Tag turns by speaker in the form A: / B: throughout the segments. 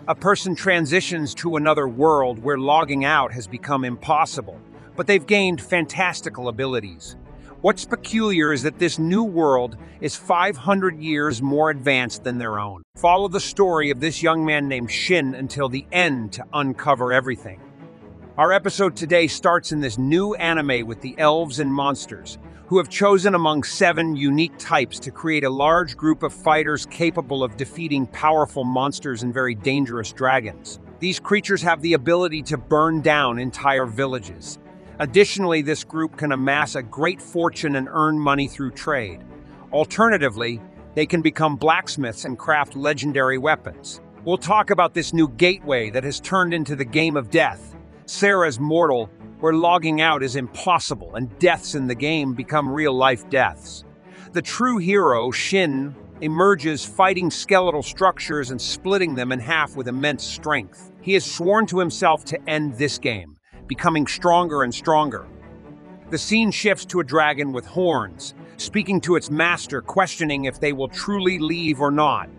A: A person transitions to another world where logging out has become impossible, but they've gained fantastical abilities. What's peculiar is that this new world is 500 years more advanced than their own. Follow the story of this young man named Shin until the end to uncover everything. Our episode today starts in this new anime with the elves and monsters, who have chosen among 7 unique types to create a large group of fighters capable of defeating powerful monsters and very dangerous dragons. These creatures have the ability to burn down entire villages. Additionally, this group can amass a great fortune and earn money through trade. Alternatively, they can become blacksmiths and craft legendary weapons. We'll talk about this new gateway that has turned into the game of death. Sarah's mortal, where logging out is impossible and deaths in the game become real-life deaths. The true hero, Shin, emerges fighting skeletal structures and splitting them in half with immense strength. He has sworn to himself to end this game, becoming stronger and stronger. The scene shifts to a dragon with horns, speaking to its master, questioning if they will truly leave or not.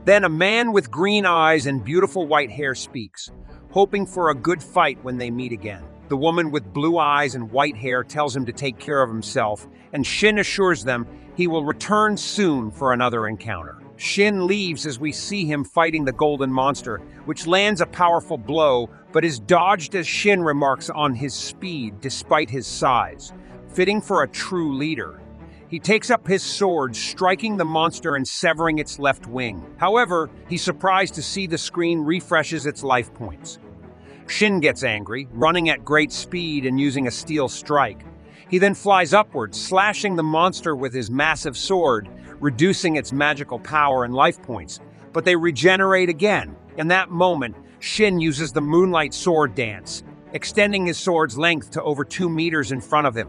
A: Then a man with green eyes and beautiful white hair speaks, hoping for a good fight when they meet again. The woman with blue eyes and white hair tells him to take care of himself, and Shin assures them he will return soon for another encounter. Shin leaves as we see him fighting the golden monster, which lands a powerful blow, but is dodged as Shin remarks on his speed despite his size, fitting for a true leader. He takes up his sword, striking the monster and severing its left wing. However, he's surprised to see the screen refreshes its life points. Shin gets angry, running at great speed and using a steel strike. He then flies upwards, slashing the monster with his massive sword, reducing its magical power and life points. But they regenerate again. In that moment, Shin uses the Moonlight Sword Dance, extending his sword's length to over 2 meters in front of him.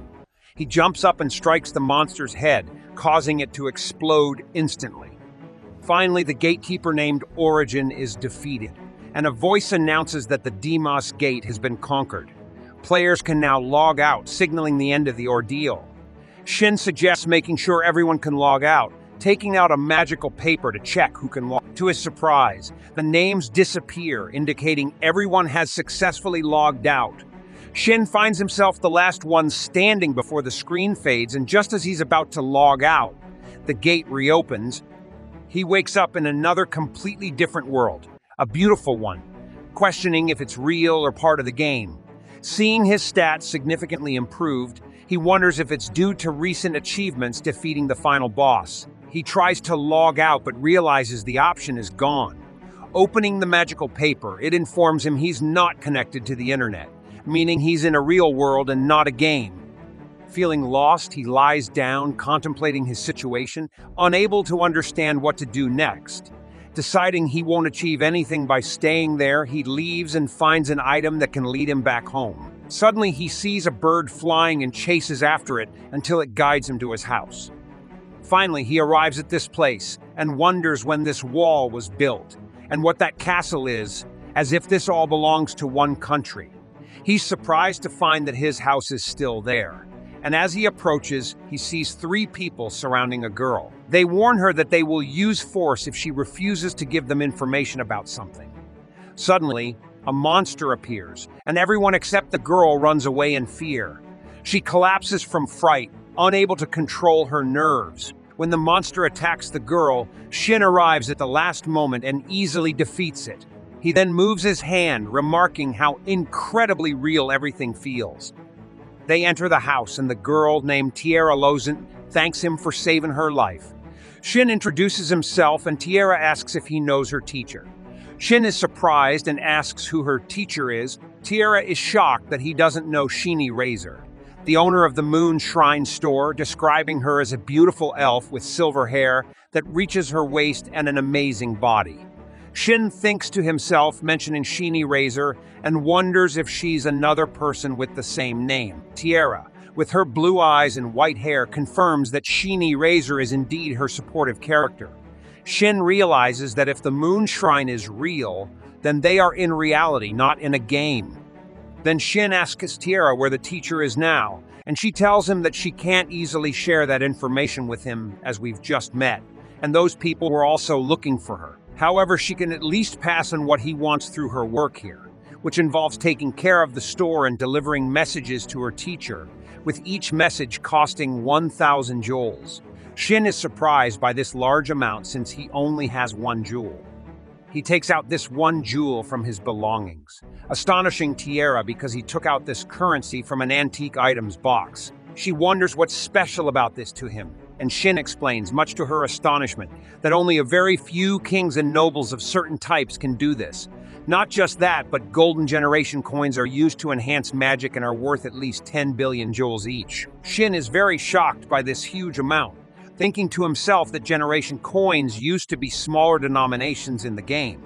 A: He jumps up and strikes the monster's head, causing it to explode instantly. Finally, the gatekeeper named Origin is defeated, and a voice announces that the Demos Gate has been conquered. Players can now log out, signaling the end of the ordeal. Shin suggests making sure everyone can log out, taking out a magical paper to check who can log. To his surprise, the names disappear, indicating everyone has successfully logged out. Shin finds himself the last one standing before the screen fades, and just as he's about to log out, the gate reopens. He wakes up in another completely different world, a beautiful one, questioning if it's real or part of the game. Seeing his stats significantly improved, he wonders if it's due to recent achievements defeating the final boss. He tries to log out but realizes the option is gone. Opening the magical paper, it informs him he's not connected to the internet, meaning he's in a real world and not a game. Feeling lost, he lies down, contemplating his situation, unable to understand what to do next. Deciding he won't achieve anything by staying there, he leaves and finds an item that can lead him back home. Suddenly, he sees a bird flying and chases after it until it guides him to his house. Finally, he arrives at this place and wonders when this wall was built and what that castle is, as if this all belongs to one country. He's surprised to find that his house is still there. And as he approaches, he sees 3 people surrounding a girl. They warn her that they will use force if she refuses to give them information about something. Suddenly, a monster appears, and everyone except the girl runs away in fear. She collapses from fright, unable to control her nerves. When the monster attacks the girl, Shin arrives at the last moment and easily defeats it. He then moves his hand, remarking how incredibly real everything feels. They enter the house, and the girl, named Tierra Lozent, thanks him for saving her life. Shin introduces himself, and Tierra asks if he knows her teacher. Shin is surprised and asks who her teacher is. Tierra is shocked that he doesn't know Shini Razor, the owner of the Moon Shrine store, describing her as a beautiful elf with silver hair that reaches her waist and an amazing body. Shin thinks to himself, mentioning Shini Razor, and wonders if she's another person with the same name. Tierra, with her blue eyes and white hair, confirms that Shini Razor is indeed her supportive character. Shin realizes that if the Moon Shrine is real, then they are in reality, not in a game. Then Shin asks Tierra where the teacher is now, and she tells him that she can't easily share that information with him as we've just met, and those people were also looking for her. However, she can at least pass on what he wants through her work here, which involves taking care of the store and delivering messages to her teacher, with each message costing 1,000 jewels. Shin is surprised by this large amount since he only has 1 jewel. He takes out this 1 jewel from his belongings, astonishing Tiara because he took out this currency from an antique items box. She wonders what's special about this to him, and Shin explains, much to her astonishment, that only a very few kings and nobles of certain types can do this. Not just that, but golden generation coins are used to enhance magic and are worth at least 10 billion jewels each. Shin is very shocked by this huge amount, thinking to himself that generation coins used to be smaller denominations in the game.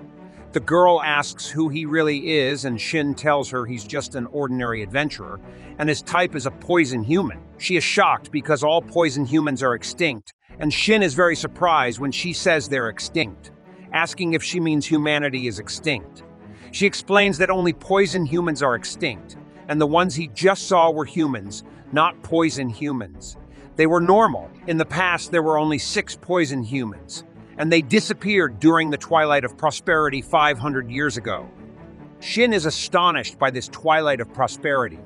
A: The girl asks who he really is, and Shin tells her he's just an ordinary adventurer, and his type is a poison human. She is shocked because all poison humans are extinct, and Shin is very surprised when she says they're extinct, asking if she means humanity is extinct. She explains that only poison humans are extinct, and the ones he just saw were humans, not poison humans. They were normal. In the past, there were only 6 poison humans, and they disappeared during the Twilight of Prosperity 500 years ago. Shin is astonished by this Twilight of Prosperity.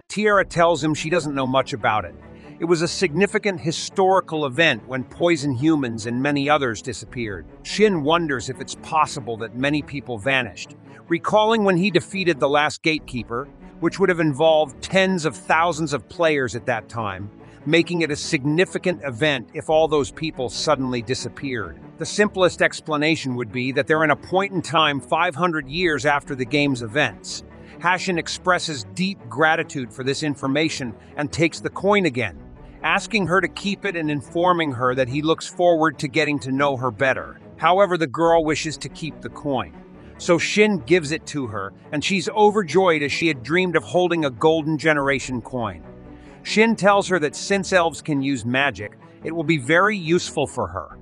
A: Tiara tells him she doesn't know much about it. It was a significant historical event when poison humans and many others disappeared. Shin wonders if it's possible that many people vanished, recalling when he defeated the last gatekeeper, which would have involved tens of thousands of players at that time, making it a significant event if all those people suddenly disappeared. The simplest explanation would be that they're in a point in time 500 years after the game's events. Shin expresses deep gratitude for this information and takes the coin again, asking her to keep it and informing her that he looks forward to getting to know her better. However, the girl wishes to keep the coin, so Shin gives it to her, and she's overjoyed as she had dreamed of holding a golden generation coin. Shin tells her that since elves can use magic, it will be very useful for her.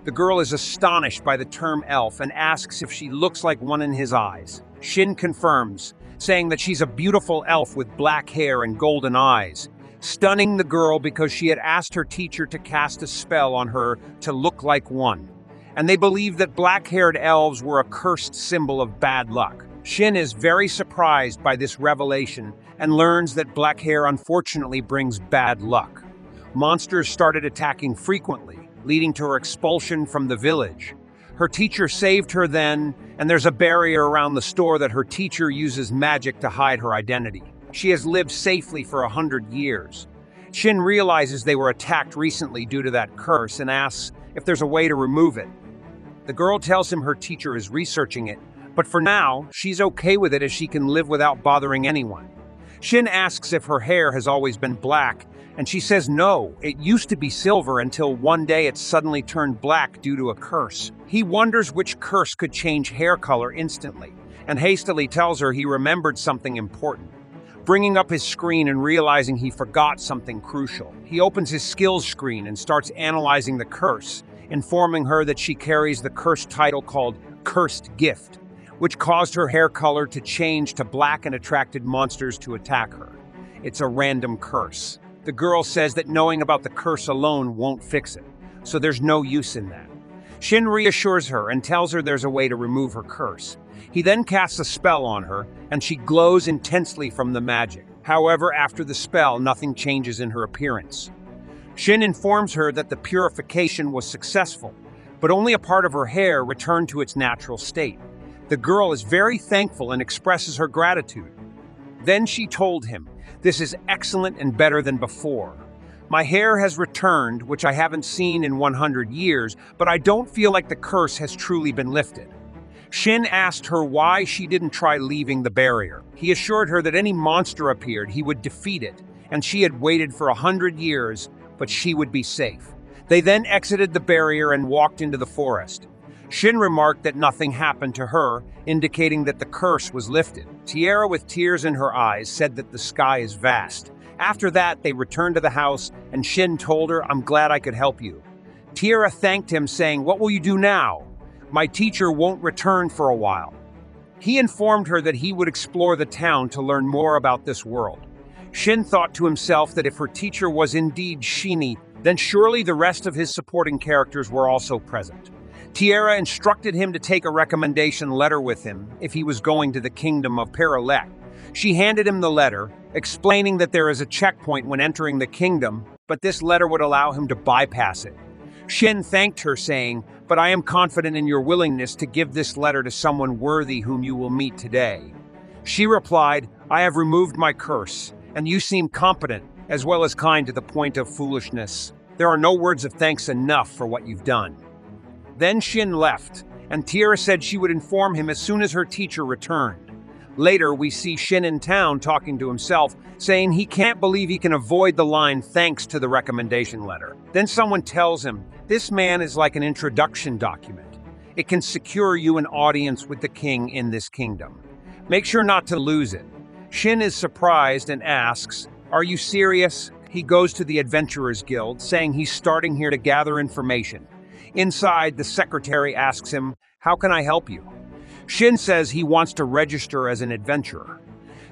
A: The girl is astonished by the term elf and asks if she looks like one in his eyes. Shin confirms, saying that she's a beautiful elf with black hair and golden eyes, stunning the girl because she had asked her teacher to cast a spell on her to look like one, and they believed that black-haired elves were a cursed symbol of bad luck. Shin is very surprised by this revelation and learns that black hair unfortunately brings bad luck. Monsters started attacking frequently, leading to her expulsion from the village. Her teacher saved her then, and there's a barrier around the store that her teacher uses magic to hide her identity. She has lived safely for 100 years. Shin realizes they were attacked recently due to that curse and asks if there's a way to remove it. The girl tells him her teacher is researching it, but for now, she's okay with it as she can live without bothering anyone. Shin asks if her hair has always been black, and she says no, it used to be silver until one day it suddenly turned black due to a curse. He wonders which curse could change hair color instantly, and hastily tells her he remembered something important. Bringing up his screen and realizing he forgot something crucial, he opens his skills screen and starts analyzing the curse, informing her that she carries the cursed title called Cursed Gift, which caused her hair color to change to black and attracted monsters to attack her. It's a random curse. The girl says that knowing about the curse alone won't fix it, so there's no use in that. Shin reassures her and tells her there's a way to remove her curse. He then casts a spell on her, and she glows intensely from the magic. However, after the spell, nothing changes in her appearance. Shin informs her that the purification was successful, but only a part of her hair returned to its natural state. The girl is very thankful and expresses her gratitude. Then she told him, "This is excellent and better than before. My hair has returned, which I haven't seen in 100 years, but I don't feel like the curse has truly been lifted." Shin asked her why she didn't try leaving the barrier. He assured her that any monster appeared, he would defeat it, and she had waited for 100 years, but she would be safe. They then exited the barrier and walked into the forest. Shin remarked that nothing happened to her, indicating that the curse was lifted. Tiara, with tears in her eyes, said that the sky is vast. After that, they returned to the house, and Shin told her, "I'm glad I could help you." Tiara thanked him, saying, "What will you do now? My teacher won't return for a while." He informed her that he would explore the town to learn more about this world. Shin thought to himself that if her teacher was indeed Shini, then surely the rest of his supporting characters were also present. Tierra instructed him to take a recommendation letter with him if he was going to the kingdom of Peralek. She handed him the letter, explaining that there is a checkpoint when entering the kingdom, but this letter would allow him to bypass it. Shin thanked her, saying, "But I am confident in your willingness to give this letter to someone worthy whom you will meet today." She replied, "I have removed my curse, and you seem competent, as well as kind to the point of foolishness. There are no words of thanks enough for what you've done." Then Shin left, and Tierra said she would inform him as soon as her teacher returned. Later, we see Shin in town talking to himself, saying he can't believe he can avoid the line thanks to the recommendation letter. Then someone tells him, this man is like an introduction document. It can secure you an audience with the king in this kingdom. Make sure not to lose it. Shin is surprised and asks, "Are you serious?" He goes to the Adventurers Guild, saying he's starting here to gather information. Inside, the secretary asks him, "How can I help you?" Shin says he wants to register as an adventurer.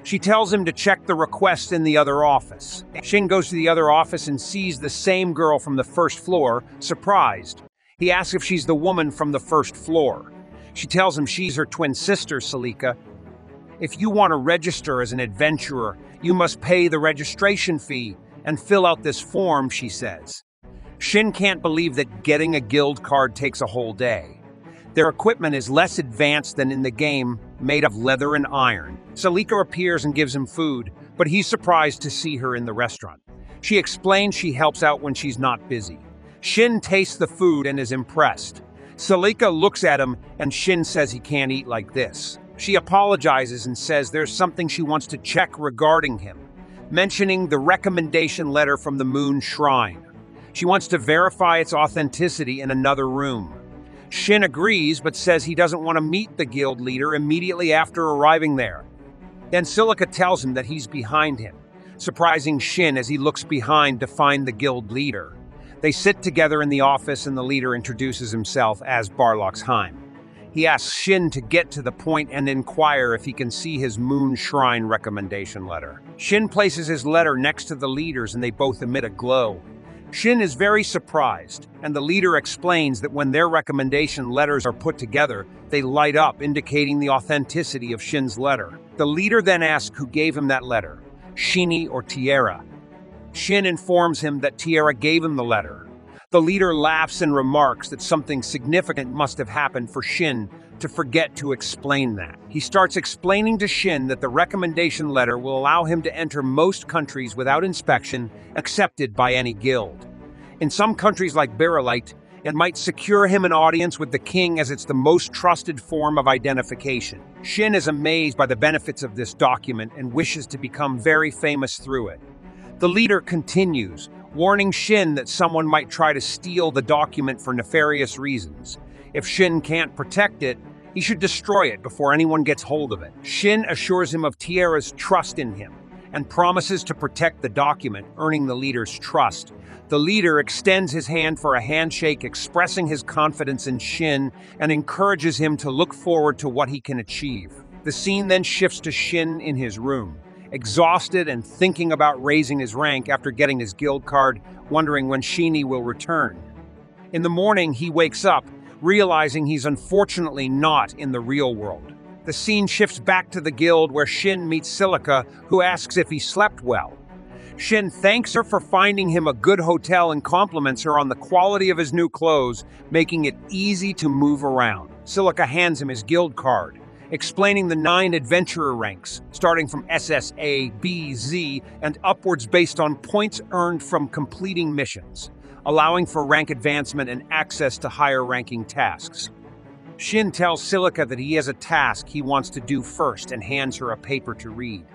A: She tells him to check the request in the other office. Shin goes to the other office and sees the same girl from the first floor, surprised. He asks if she's the woman from the first floor. She tells him she's her twin sister, Salika. "If you want to register as an adventurer, you must pay the registration fee and fill out this form," she says. Shin can't believe that getting a guild card takes a whole day. Their equipment is less advanced than in the game, made of leather and iron. Salika appears and gives him food, but he's surprised to see her in the restaurant. She explains she helps out when she's not busy. Shin tastes the food and is impressed. Salika looks at him, and Shin says he can't eat like this. She apologizes and says there's something she wants to check regarding him, mentioning the recommendation letter from the Moon Shrine. She wants to verify its authenticity in another room. Shin agrees, but says he doesn't want to meet the guild leader immediately after arriving there. Then Salika tells him that he's behind him, surprising Shin as he looks behind to find the guild leader. They sit together in the office and the leader introduces himself as Barlox Heim. He asks Shin to get to the point and inquire if he can see his Moon Shrine recommendation letter. Shin places his letter next to the leader's and they both emit a glow. Shin is very surprised, and the leader explains that when their recommendation letters are put together, they light up, indicating the authenticity of Shin's letter. The leader then asks who gave him that letter, Shini or Tierra. Shin informs him that Tierra gave him the letter. The leader laughs and remarks that something significant must have happened for Shin to forget to explain that. He starts explaining to Shin that the recommendation letter will allow him to enter most countries without inspection, accepted by any guild. In some countries like Berylite, it might secure him an audience with the king as it's the most trusted form of identification. Shin is amazed by the benefits of this document and wishes to become very famous through it. The leader continues, warning Shin that someone might try to steal the document for nefarious reasons. If Shin can't protect it, he should destroy it before anyone gets hold of it. Shin assures him of Tierra's trust in him and promises to protect the document, earning the leader's trust. The leader extends his hand for a handshake, expressing his confidence in Shin and encourages him to look forward to what he can achieve. The scene then shifts to Shin in his room, exhausted and thinking about raising his rank after getting his guild card, wondering when Shini will return. In the morning, he wakes up, realizing he's unfortunately not in the real world. The scene shifts back to the guild where Shin meets Salika, who asks if he slept well. Shin thanks her for finding him a good hotel and compliments her on the quality of his new clothes, making it easy to move around. Salika hands him his guild card, explaining the 9 adventurer ranks, starting from SSA, B, Z, and upwards based on points earned from completing missions, allowing for rank advancement and access to higher-ranking tasks. Shin tells Salika that he has a task he wants to do first and hands her a paper to read.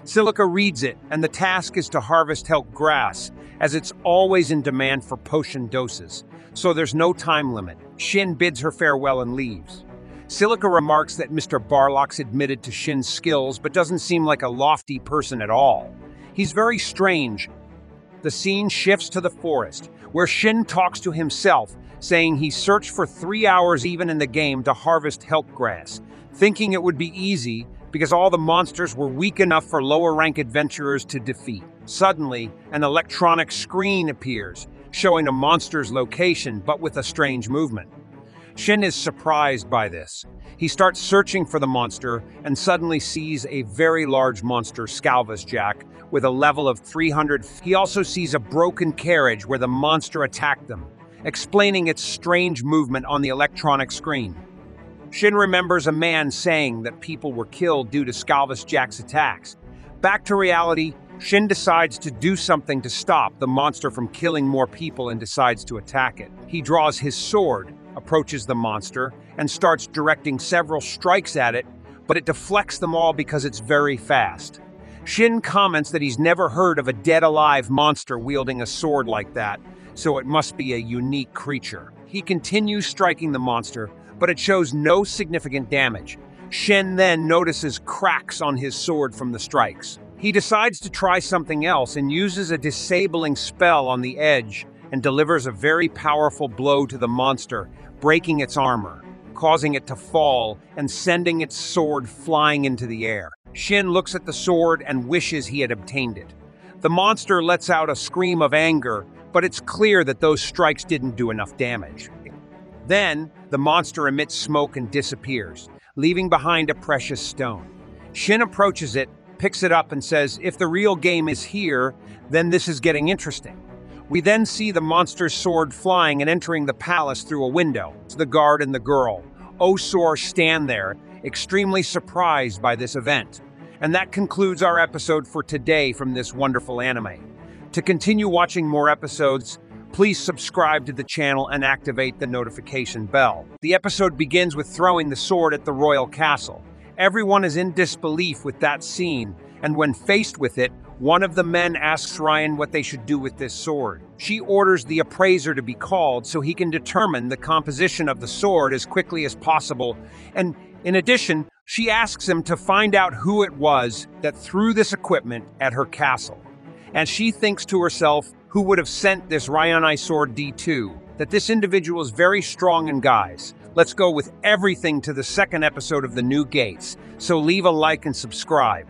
A: Salika reads it, and the task is to harvest help grass, as it's always in demand for potion doses, so there's no time limit. Shin bids her farewell and leaves. Salika remarks that Mr. Barlox admitted to Shin's skills but doesn't seem like a lofty person at all. He's very strange. The scene shifts to the forest, where Shin talks to himself, saying he searched for 3 hours even in the game to harvest help grass, thinking it would be easy because all the monsters were weak enough for lower-rank adventurers to defeat. Suddenly, an electronic screen appears, showing a monster's location but with a strange movement. Shin is surprised by this. He starts searching for the monster and suddenly sees a very large monster scalvus jack with a level of 300. He also sees a broken carriage where the monster attacked them, explaining its strange movement on the electronic screen. Shin remembers a man saying that people were killed due to scalvus jack's attacks. Back to reality, Shin decides to do something to stop the monster from killing more people and decides to attack it. He draws his sword, approaches the monster, and starts directing several strikes at it, but it deflects them all because it's very fast. Shin comments that he's never heard of a dead-alive monster wielding a sword like that, so it must be a unique creature. He continues striking the monster, but it shows no significant damage. Shin then notices cracks on his sword from the strikes. He decides to try something else and uses a disabling spell on the edge and delivers a very powerful blow to the monster, breaking its armor, causing it to fall and sending its sword flying into the air. Shin looks at the sword and wishes he had obtained it. The monster lets out a scream of anger, but it's clear that those strikes didn't do enough damage. Then, the monster emits smoke and disappears, leaving behind a precious stone. Shin approaches it, picks it up and says, "If the real game is here, then this is getting interesting." We then see the monster's sword flying and entering the palace through a window. The guard and the girl, Osor, stand there, extremely surprised by this event. And that concludes our episode for today from this wonderful anime. To continue watching more episodes, please subscribe to the channel and activate the notification bell. The episode begins with throwing the sword at the royal castle. Everyone is in disbelief with that scene, and when faced with it, one of the men asks Ryan what they should do with this sword. She orders the appraiser to be called so he can determine the composition of the sword as quickly as possible, and in addition, she asks him to find out who it was that threw this equipment at her castle. And she thinks to herself, who would have sent this Ryanai sword D2? That this individual is very strong, and guys, let's go with everything to the second episode of The New Gates, so leave a like and subscribe.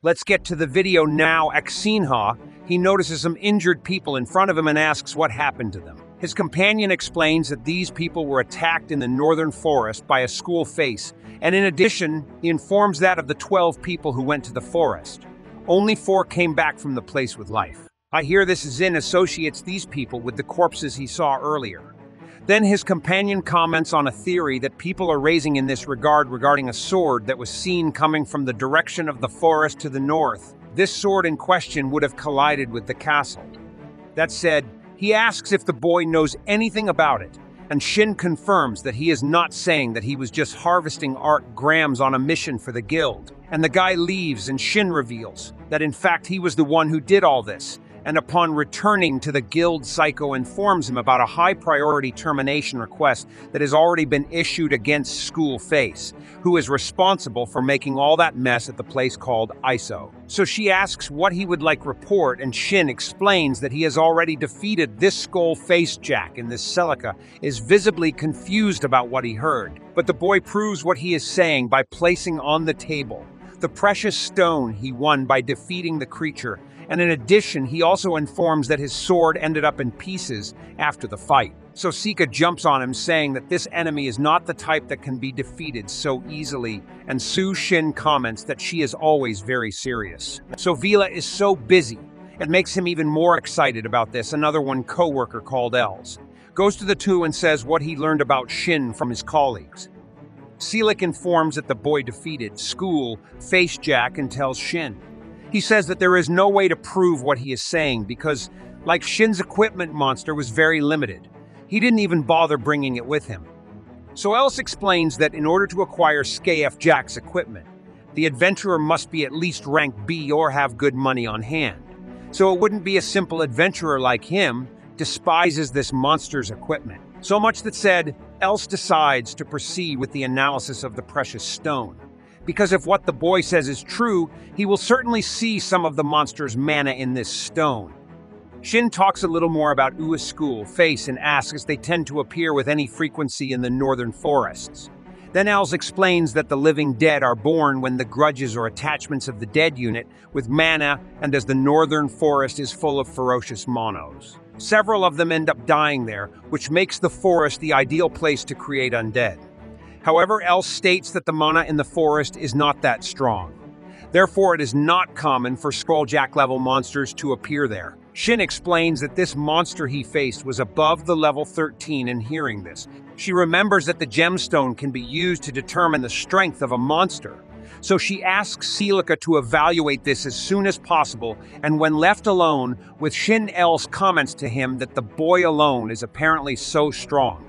A: Let's get to the video now. Aksinha, he notices some injured people in front of him and asks what happened to them. His companion explains that these people were attacked in the northern forest by a school face, and in addition, he informs that of the 12 people who went to the forest. Only 4 came back from the place with life. I hear this Zin associates these people with the corpses he saw earlier. Then his companion comments on a theory that people are raising in this regard regarding a sword that was seen coming from the direction of the forest to the north. This sword in question would have collided with the castle. That said, he asks if the boy knows anything about it, and Shin confirms that he is not saying that he was just harvesting art grams on a mission for the guild. And the guy leaves, and Shin reveals that in fact he was the one who did all this, and upon returning to the guild, Psycho informs him about a high-priority termination request that has already been issued against School Face, who is responsible for making all that mess at the place called ISO. So she asks what he would like report, and Shin explains that he has already defeated this Skull Face Jack, and this Celica is visibly confused about what he heard. But the boy proves what he is saying by placing on the table the precious stone he won by defeating the creature, and in addition, he also informs that his sword ended up in pieces after the fight. So Sika jumps on him, saying that this enemy is not the type that can be defeated so easily, and Su Shin comments that she is always very serious. So Vila is so busy, it makes him even more excited about this. Another one co-worker called Els goes to the two and says what he learned about Shin from his colleagues. Selik informs that the boy defeated School Face Jack and tells Shin. He says that there is no way to prove what he is saying because, like Shin's equipment monster was very limited. He didn't even bother bringing it with him. So Els explains that in order to acquire Skaf Jack's equipment, the adventurer must be at least rank B or have good money on hand. So it wouldn't be a simple adventurer like him despises this monster's equipment. So much that said, Els decides to proceed with the analysis of the precious stone. Because if what the boy says is true, he will certainly see some of the monster's mana in this stone. Shin talks a little more about Ua's school face and asks if they tend to appear with any frequency in the northern forests. Then Els explains that the living dead are born when the grudges or attachments of the dead unit with mana, and as the northern forest is full of ferocious monos. Several of them end up dying there, which makes the forest the ideal place to create undead. However, else states that the mana in the forest is not that strong. Therefore, it is not common for Skulljack-level monsters to appear there. Shin explains that this monster he faced was above the level 13, and hearing this, she remembers that the gemstone can be used to determine the strength of a monster. So she asks Celica to evaluate this as soon as possible, and when left alone with Shin, else comments to him that the boy alone is apparently so strong.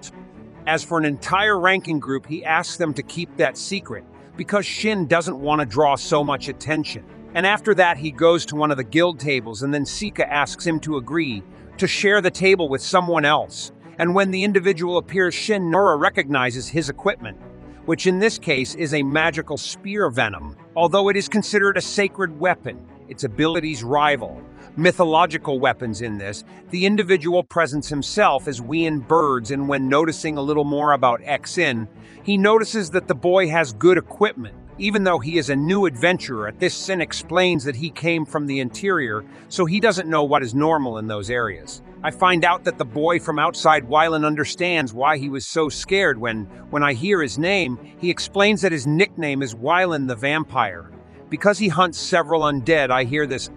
A: As for an entire ranking group, he asks them to keep that secret, because Shin doesn't want to draw so much attention. And after that, he goes to one of the guild tables, and then Sika asks him to agree to share the table with someone else. And when the individual appears, Shin Nora recognizes his equipment, which in this case is a magical spear venom. Although it is considered a sacred weapon, its abilities rival mythological weapons in this, the individual presents himself as wean birds, and when noticing a little more about Xin, he notices that the boy has good equipment. Even though he is a new adventurer, this Sin explains that he came from the interior, so he doesn't know what is normal in those areas. I find out that the boy from outside Wylan understands why he was so scared when I hear his name. He explains that his nickname is Wylan the Vampire. Because he hunts several undead, I hear this.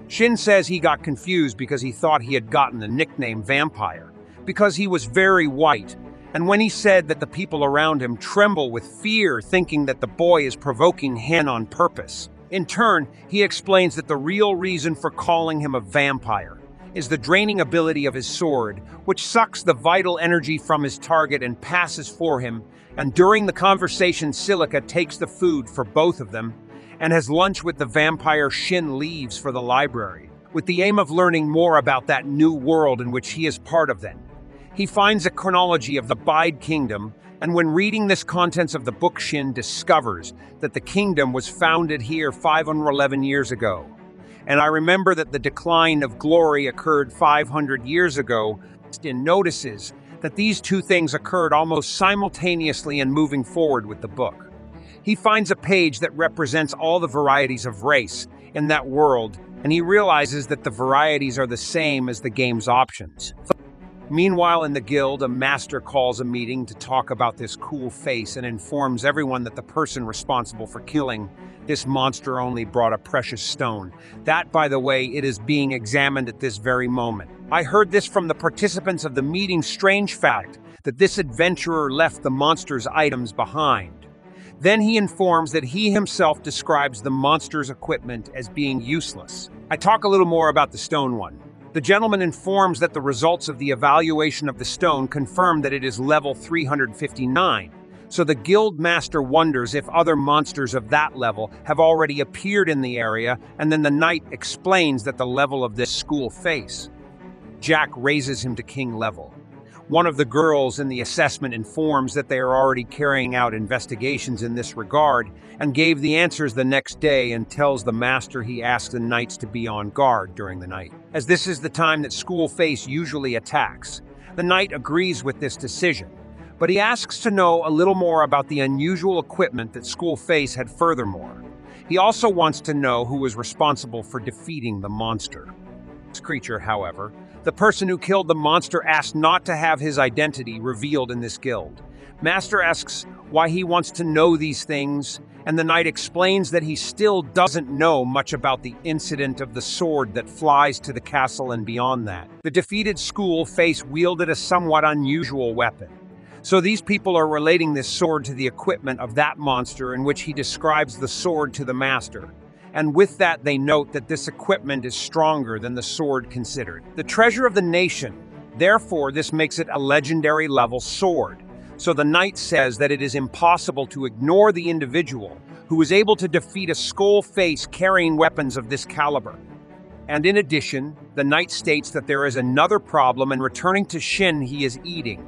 A: Shin says he got confused because he thought he had gotten the nickname Vampire, because he was very white. And when he said that the people around him tremble with fear, thinking that the boy is provoking Hen on purpose. In turn, he explains that the real reason for calling him a vampire is the draining ability of his sword, which sucks the vital energy from his target and passes for him. And during the conversation, Celica takes the food for both of them and has lunch with the vampire. Shin leaves for the library, with the aim of learning more about that new world in which he is part of then. He finds a chronology of the Bide Kingdom, and when reading this contents of the book, Shin discovers that the kingdom was founded here 511 years ago. And I remember that the decline of glory occurred 500 years ago. Shin notices that these two things occurred almost simultaneously and moving forward with the book. He finds a page that represents all the varieties of race in that world, and he realizes that the varieties are the same as the game's options. Meanwhile, in the guild, a master calls a meeting to talk about this cool face and informs everyone that the person responsible for killing this monster only brought a precious stone. That, by the way, it is being examined at this very moment. I heard this from the participants of the meeting. Strange fact that this adventurer left the monster's items behind. Then he informs that he himself describes the monster's equipment as being useless. I talk a little more about the stone one. The gentleman informs that the results of the evaluation of the stone confirm that it is level 359. So the guild master wonders if other monsters of that level have already appeared in the area, and then the knight explains that the level of this school face. Jack raises him to king level. One of the girls in the assessment informs that they are already carrying out investigations in this regard and gave the answers the next day, and tells the master he asks the knights to be on guard during the night, as this is the time that school face usually attacks. The knight agrees with this decision, but he asks to know a little more about the unusual equipment that school face had. Furthermore, he also wants to know who was responsible for defeating the monster. This creature, however, the person who killed the monster asked not to have his identity revealed in this guild. Master asks why he wants to know these things, and the knight explains that he still doesn't know much about the incident of the sword that flies to the castle and beyond that. The defeated school face wielded a somewhat unusual weapon. So these people are relating this sword to the equipment of that monster, in which he describes the sword to the master. And with that, they note that this equipment is stronger than the sword considered. The treasure of the nation. Therefore, this makes it a legendary level sword. So the knight says that it is impossible to ignore the individual who is able to defeat a skull face carrying weapons of this caliber. And in addition, the knight states that there is another problem, and returning to Shin, he is eating,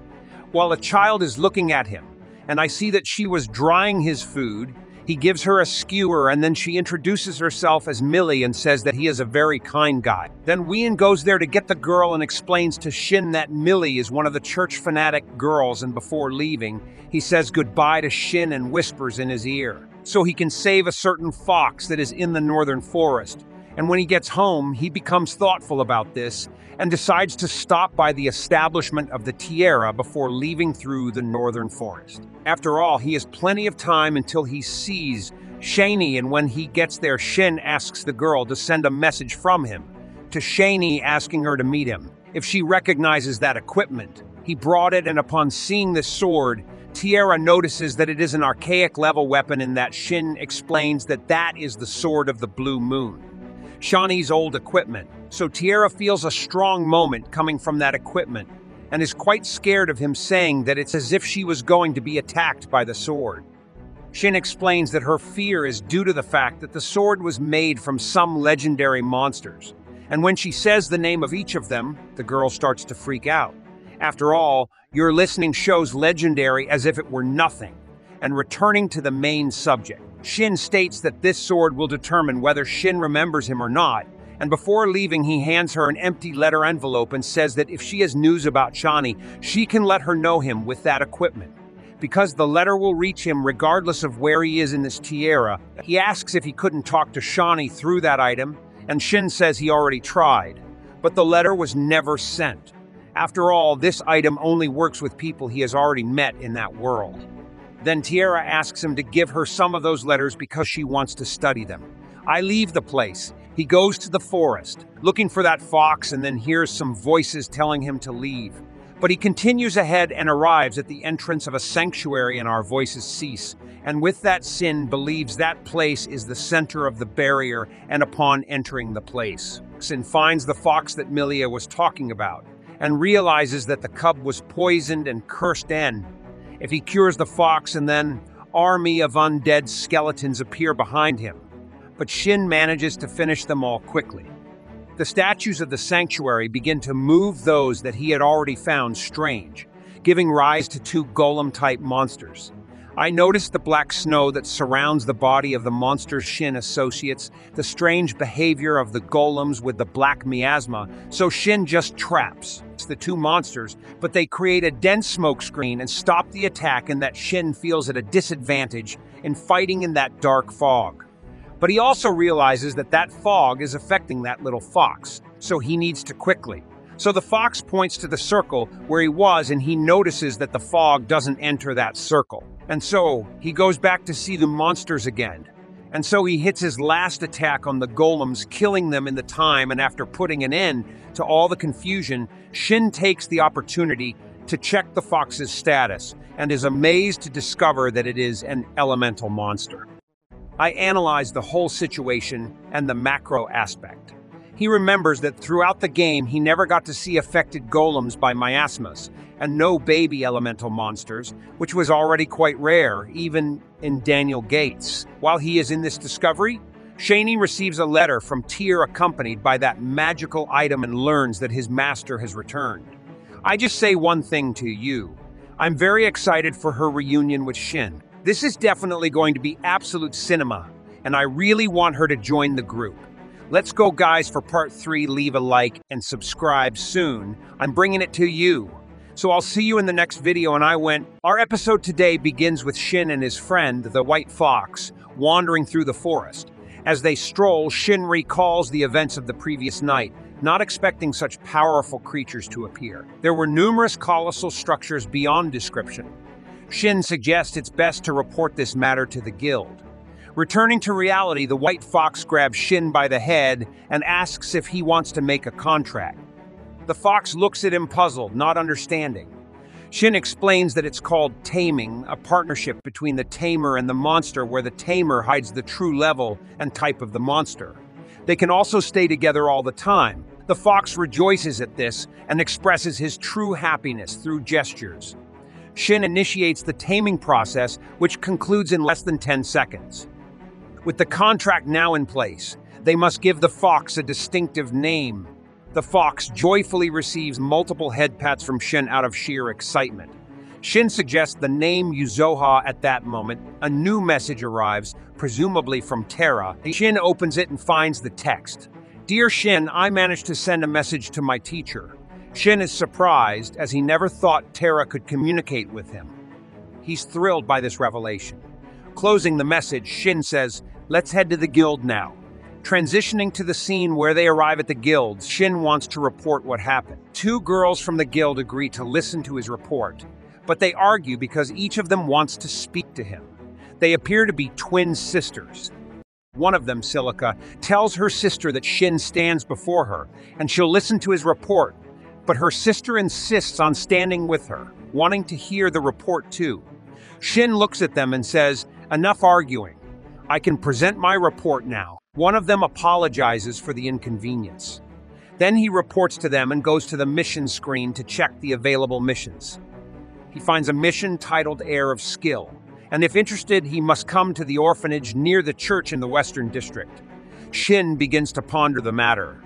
A: while a child is looking at him, and I see that she was drying his food. He gives her a skewer, and then she introduces herself as Millie and says that he is a very kind guy. Then Wien goes there to get the girl and explains to Shin that Millie is one of the church fanatic girls, and before leaving, he says goodbye to Shin and whispers in his ear, so he can save a certain fox that is in the northern forest. And when he gets home, he becomes thoughtful about this and decides to stop by the establishment of the Tierra before leaving through the northern forest. After all, he has plenty of time until he sees Shani, and when he gets there, Shin asks the girl to send a message from him to Shani asking her to meet him. If she recognizes that equipment, he brought it, and upon seeing the sword, Tierra notices that it is an archaic level weapon and that Shin explains that that is the sword of the Blue Moon, Shani's old equipment. So Tierra feels a strong moment coming from that equipment and is quite scared of him, saying that it's as if she was going to be attacked by the sword. Shin explains that her fear is due to the fact that the sword was made from some legendary monsters. And when she says the name of each of them, the girl starts to freak out. After all, your listening shows legendary as if it were nothing. And returning to the main subject, Shin states that this sword will determine whether Shin remembers him or not, and before leaving he hands her an empty letter envelope and says that if she has news about Shani, she can let her know him with that equipment. Because the letter will reach him regardless of where he is in this Tierra, he asks if he couldn't talk to Shani through that item, and Shin says he already tried, but the letter was never sent. After all, this item only works with people he has already met in that world. Then Tierra asks him to give her some of those letters because she wants to study them. I leave the place. He goes to the forest, looking for that fox, and then hears some voices telling him to leave. But he continues ahead and arrives at the entrance of a sanctuary, and our voices cease. And with that, Shin believes that place is the center of the barrier, and upon entering the place, Shin finds the fox that Milia was talking about, and realizes that the cub was poisoned and cursed in. If he cures the fox, and then army of undead skeletons appear behind him. But Shin manages to finish them all quickly. The statues of the sanctuary begin to move those that he had already found strange, giving rise to two golem-type monsters. I noticed the black snow that surrounds the body of the monsters Shin associates the strange behavior of the golems with the black miasma, so Shin just traps the two monsters, but they create a dense smoke screen and stop the attack, and that Shin feels at a disadvantage in fighting in that dark fog. But he also realizes that that fog is affecting that little fox, so he needs to quickly. So the fox points to the circle where he was, and he notices that the fog doesn't enter that circle. And so he goes back to see the monsters again. And so he hits his last attack on the golems, killing them in the time, and after putting an end to all the confusion, Shin takes the opportunity to check the fox's status, and is amazed to discover that it is an elemental monster. I analyze the whole situation and the macro aspect. He remembers that throughout the game he never got to see affected golems by miasmas, and no baby elemental monsters, which was already quite rare, even in Daniel Gates. While he is in this discovery, Shani receives a letter from Tyr accompanied by that magical item and learns that his master has returned. I just say one thing to you. I'm very excited for her reunion with Shin. This is definitely going to be absolute cinema, and I really want her to join the group. Let's go, guys, for part 3. Leave a like and subscribe soon. I'm bringing it to you. So I'll see you in the next video. And our episode today begins with Shin and his friend, the white fox, wandering through the forest. As they stroll, Shin recalls the events of the previous night, not expecting such powerful creatures to appear. There were numerous colossal structures beyond description. Shin suggests it's best to report this matter to the guild. Returning to reality, the white fox grabs Shin by the head and asks if he wants to make a contract. The fox looks at him puzzled, not understanding. Shin explains that it's called taming, a partnership between the tamer and the monster where the tamer hides the true level and type of the monster. They can also stay together all the time. The fox rejoices at this and expresses his true happiness through gestures. Shin initiates the taming process, which concludes in less than 10 seconds. With the contract now in place, they must give the fox a distinctive name. The fox joyfully receives multiple head pats from Shin out of sheer excitement. Shin suggests the name Yuzoha at that moment. A new message arrives, presumably from Terra. Shin opens it and finds the text. "Dear Shin, I managed to send a message to my teacher." Shin is surprised, as he never thought Terra could communicate with him. He's thrilled by this revelation. Closing the message, Shin says, "Let's head to the guild now." Transitioning to the scene where they arrive at the guild, Shin wants to report what happened. Two girls from the guild agree to listen to his report, but they argue because each of them wants to speak to him. They appear to be twin sisters. One of them, Silica, tells her sister that Shin stands before her, and she'll listen to his report, but her sister insists on standing with her, wanting to hear the report too. Shin looks at them and says, "Enough arguing. I can present my report now." One of them apologizes for the inconvenience. Then he reports to them and goes to the mission screen to check the available missions. He finds a mission titled Heir of Skill, and if interested, he must come to the orphanage near the church in the Western District. Shin begins to ponder the matter,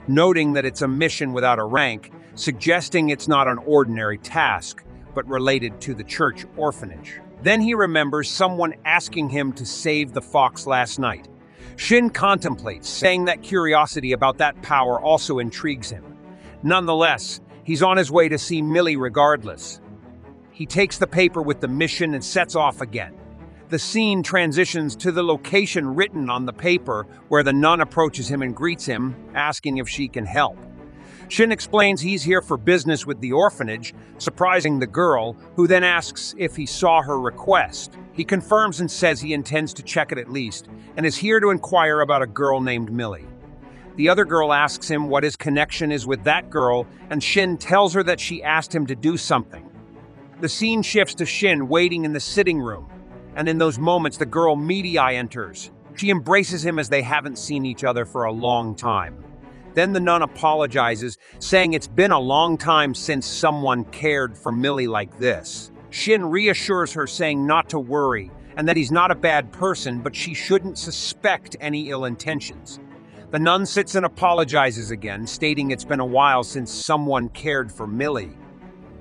A: noting that it's a mission without a rank, suggesting it's not an ordinary task, but related to the church orphanage. Then he remembers someone asking him to save the fox last night. Shin contemplates, saying that curiosity about that power also intrigues him. Nonetheless, he's on his way to see Millie regardless. He takes the paper with the mission and sets off again. The scene transitions to the location written on the paper, where the nun approaches him and greets him, asking if she can help. Shin explains he's here for business with the orphanage, surprising the girl, who then asks if he saw her request. He confirms and says he intends to check it at least, and is here to inquire about a girl named Millie. The other girl asks him what his connection is with that girl, and Shin tells her that she asked him to do something. The scene shifts to Shin waiting in the sitting room, and in those moments the girl Medii enters. She embraces him as they haven't seen each other for a long time. Then the nun apologizes, saying it's been a long time since someone cared for Millie like this. Shin reassures her, saying not to worry, and that he's not a bad person, but she shouldn't suspect any ill intentions. The nun sits and apologizes again, stating it's been a while since someone cared for Millie.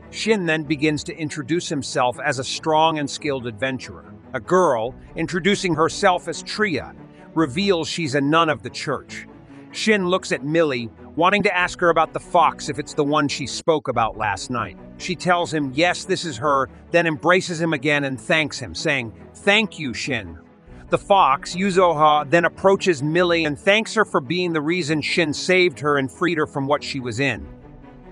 A: Shin then begins to introduce himself as a strong and skilled adventurer. A girl, introducing herself as Tria, reveals she's a nun of the church. Shin looks at Millie, wanting to ask her about the fox if it's the one she spoke about last night. She tells him yes, this is her, then embraces him again and thanks him, saying, "Thank you, Shin." The fox, Yuzoha, then approaches Millie and thanks her for being the reason Shin saved her and freed her from what she was in.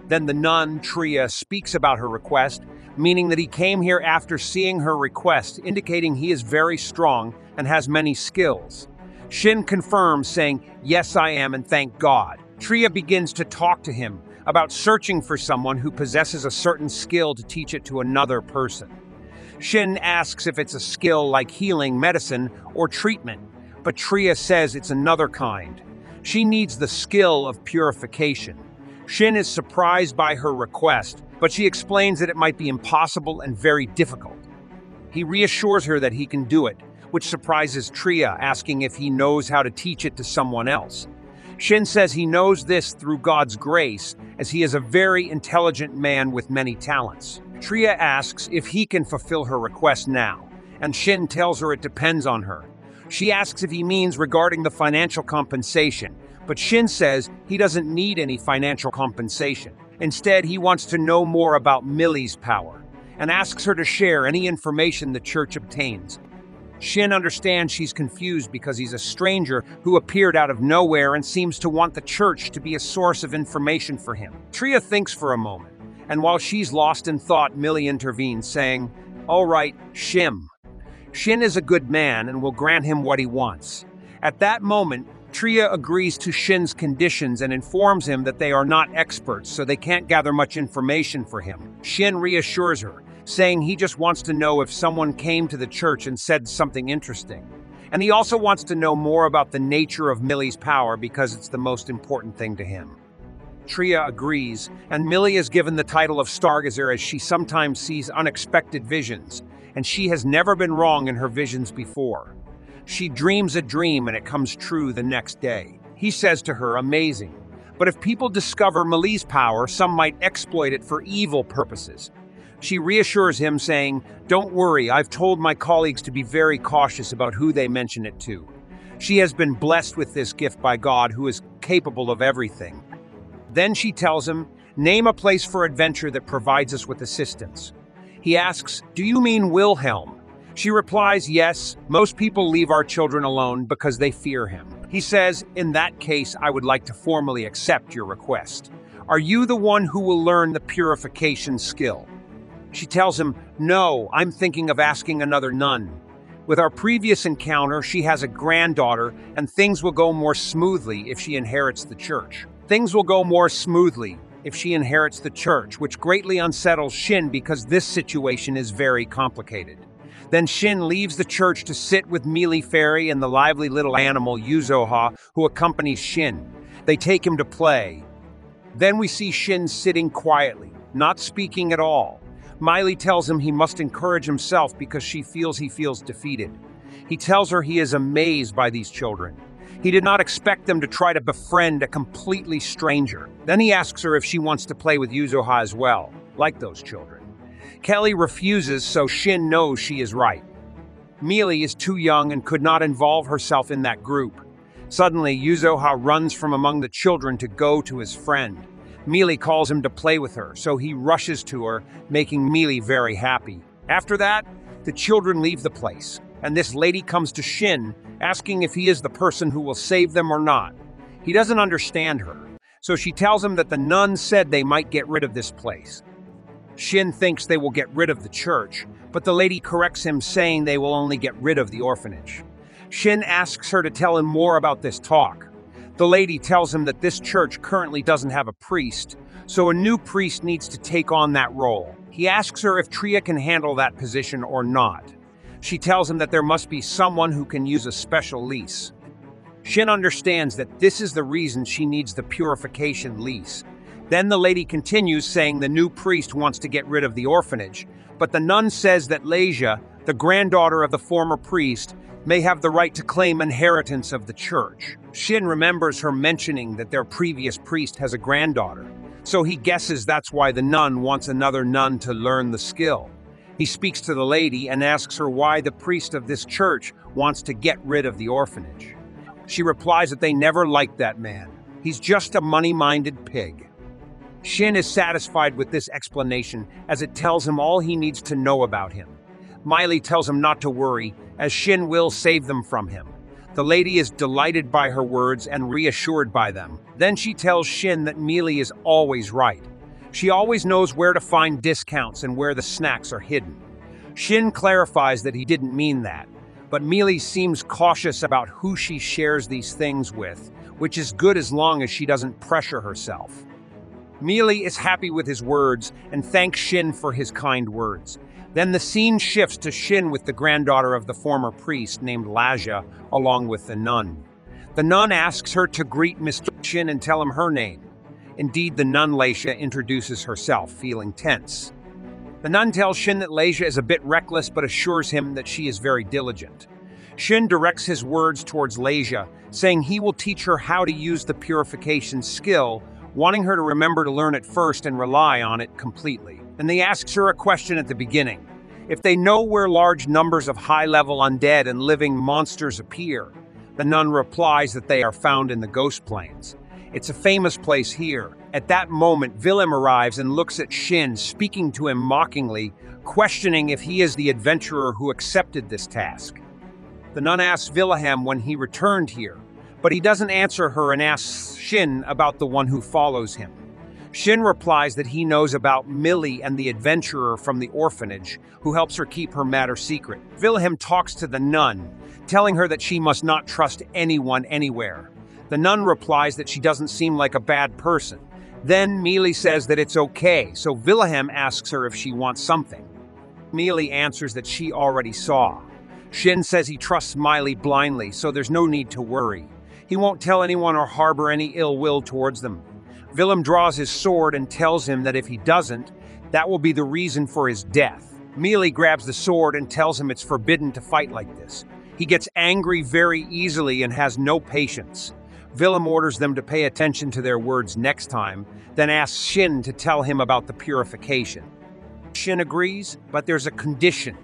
A: Then the nun, Tria, speaks about her request, meaning that he came here after seeing her request, indicating he is very strong and has many skills. Shin confirms, saying, "Yes, I am, and thank God." Tria begins to talk to him about searching for someone who possesses a certain skill to teach it to another person. Shin asks if it's a skill like healing, medicine, or treatment, but Tria says it's another kind. She needs the skill of purification. Shin is surprised by her request, but she explains that it might be impossible and very difficult. He reassures her that he can do it, which surprises Tria, asking if he knows how to teach it to someone else. Shin says he knows this through God's grace, as he is a very intelligent man with many talents. Tria asks if he can fulfill her request now, and Shin tells her it depends on her. She asks if he means regarding the financial compensation, but Shin says he doesn't need any financial compensation. Instead, he wants to know more about Millie's power, and asks her to share any information the church obtains. Shin understands she's confused because he's a stranger who appeared out of nowhere and seems to want the church to be a source of information for him. Tria thinks for a moment, and while she's lost in thought, Millie intervenes, saying, "All right, Shin is a good man and will grant him what he wants." At that moment, Tria agrees to Shin's conditions and informs him that they are not experts, so they can't gather much information for him. Shin reassures her, saying he just wants to know if someone came to the church and said something interesting. And he also wants to know more about the nature of Millie's power because it's the most important thing to him. Tria agrees, and Millie is given the title of Stargazer as she sometimes sees unexpected visions, and she has never been wrong in her visions before. She dreams a dream and it comes true the next day. He says to her, "Amazing. But if people discover Millie's power, some might exploit it for evil purposes." She reassures him, saying, "Don't worry, I've told my colleagues to be very cautious about who they mention it to. She has been blessed with this gift by God, who is capable of everything." Then she tells him, "Name a place for adventure that provides us with assistance." He asks, "Do you mean Wilhelm?" She replies, yes, most people leave our children alone because they fear him. He says, in that case, I would like to formally accept your request. Are you the one who will learn the purification skill? She tells him, no, I'm thinking of asking another nun. With our previous encounter, she has a granddaughter, and things will go more smoothly if she inherits the church. Things will go more smoothly if she inherits the church, which greatly unsettles Shin because this situation is very complicated. Then Shin leaves the church to sit with Mealy Fairy and the lively little animal Yuzoha, who accompanies Shin. They take him to play. Then we see Shin sitting quietly, not speaking at all. Miley tells him he must encourage himself because he feels defeated. He tells her he is amazed by these children. He did not expect them to try to befriend a completely stranger. Then he asks her if she wants to play with Yuzoha as well, like those children. Kelly refuses, so Shin knows she is right. Mealy is too young and could not involve herself in that group. Suddenly, Yuzoha runs from among the children to go to his friend. Mealy calls him to play with her, so he rushes to her, making Mealy very happy. After that, the children leave the place, and this lady comes to Shin, asking if he is the person who will save them or not. He doesn't understand her, so she tells him that the nun said they might get rid of this place. Shin thinks they will get rid of the church, but the lady corrects him, saying they will only get rid of the orphanage. Shin asks her to tell him more about this talk. The lady tells him that this church currently doesn't have a priest, so a new priest needs to take on that role. He asks her if Tria can handle that position or not. She tells him that there must be someone who can use a special lease. Shin understands that this is the reason she needs the purification lease. Then the lady continues, saying the new priest wants to get rid of the orphanage, but the nun says that Lesia, the granddaughter of the former priest, may have the right to claim inheritance of the church. Shin remembers her mentioning that their previous priest has a granddaughter, so he guesses that's why the nun wants another nun to learn the skill. He speaks to the lady and asks her why the priest of this church wants to get rid of the orphanage. She replies that they never liked that man. He's just a money-minded pig. Shin is satisfied with this explanation as it tells him all he needs to know about him. Miley tells him not to worry, as Shin will save them from him. The lady is delighted by her words and reassured by them. Then she tells Shin that Mealy is always right. She always knows where to find discounts and where the snacks are hidden. Shin clarifies that he didn't mean that, but Mealy seems cautious about who she shares these things with, which is good as long as she doesn't pressure herself. Mealy is happy with his words and thanks Shin for his kind words. Then the scene shifts to Shin with the granddaughter of the former priest named Laja, along with the nun. The nun asks her to greet Mr. Shin and tell him her name. Indeed, the nun Lasia introduces herself, feeling tense. The nun tells Shin that Lasia is a bit reckless but assures him that she is very diligent. Shin directs his words towards Lasia, saying he will teach her how to use the purification skill, wanting her to remember to learn it first and rely on it completely. And he asks her a question at the beginning. If they know where large numbers of high-level undead and living monsters appear, the nun replies that they are found in the Ghost Plains. It's a famous place here. At that moment, Willem arrives and looks at Shin, speaking to him mockingly, questioning if he is the adventurer who accepted this task. The nun asks Willem when he returned here, but he doesn't answer her and asks Shin about the one who follows him. Shin replies that he knows about Millie and the adventurer from the orphanage, who helps her keep her matter secret. Willem talks to the nun, telling her that she must not trust anyone anywhere. The nun replies that she doesn't seem like a bad person. Then Mealy says that it's okay, so Willem asks her if she wants something. Mealy answers that she already saw. Shin says he trusts Miley blindly, so there's no need to worry. He won't tell anyone or harbor any ill will towards them. Willem draws his sword and tells him that if he doesn't, that will be the reason for his death. Mealy grabs the sword and tells him it's forbidden to fight like this. He gets angry very easily and has no patience. Willem orders them to pay attention to their words next time, then asks Shin to tell him about the purification. Shin agrees, but there's a condition.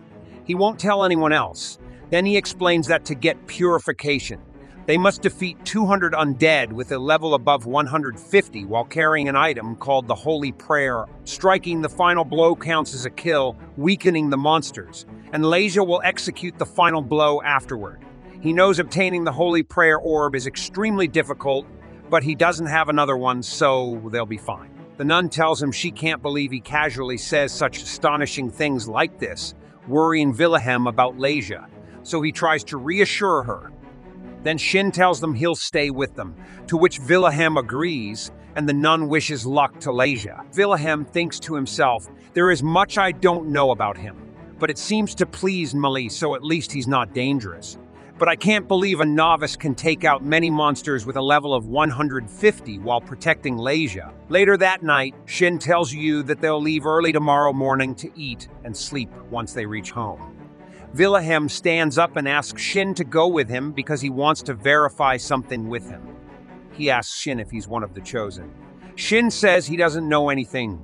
A: He won't tell anyone else. Then he explains that to get purification, They must defeat 200 undead with a level above 150 while carrying an item called the Holy Prayer. Striking the final blow counts as a kill, weakening the monsters, and Leisha will execute the final blow afterward. He knows obtaining the Holy Prayer orb is extremely difficult, but he doesn't have another one, so they'll be fine. The nun tells him she can't believe he casually says such astonishing things like this, worrying Wilhelm about Leisha, so he tries to reassure her. Then Shin tells them he'll stay with them, to which Wilhelm agrees, and the nun wishes luck to Leisha. Wilhelm thinks to himself, there is much I don't know about him, but it seems to please Mali, so at least he's not dangerous. But I can't believe a novice can take out many monsters with a level of 150 while protecting Leisha. Later that night, Shin tells you that they'll leave early tomorrow morning to eat and sleep once they reach home. Wilhelm stands up and asks Shin to go with him because he wants to verify something with him. He asks Shin if he's one of the Chosen. Shin says he doesn't know anything.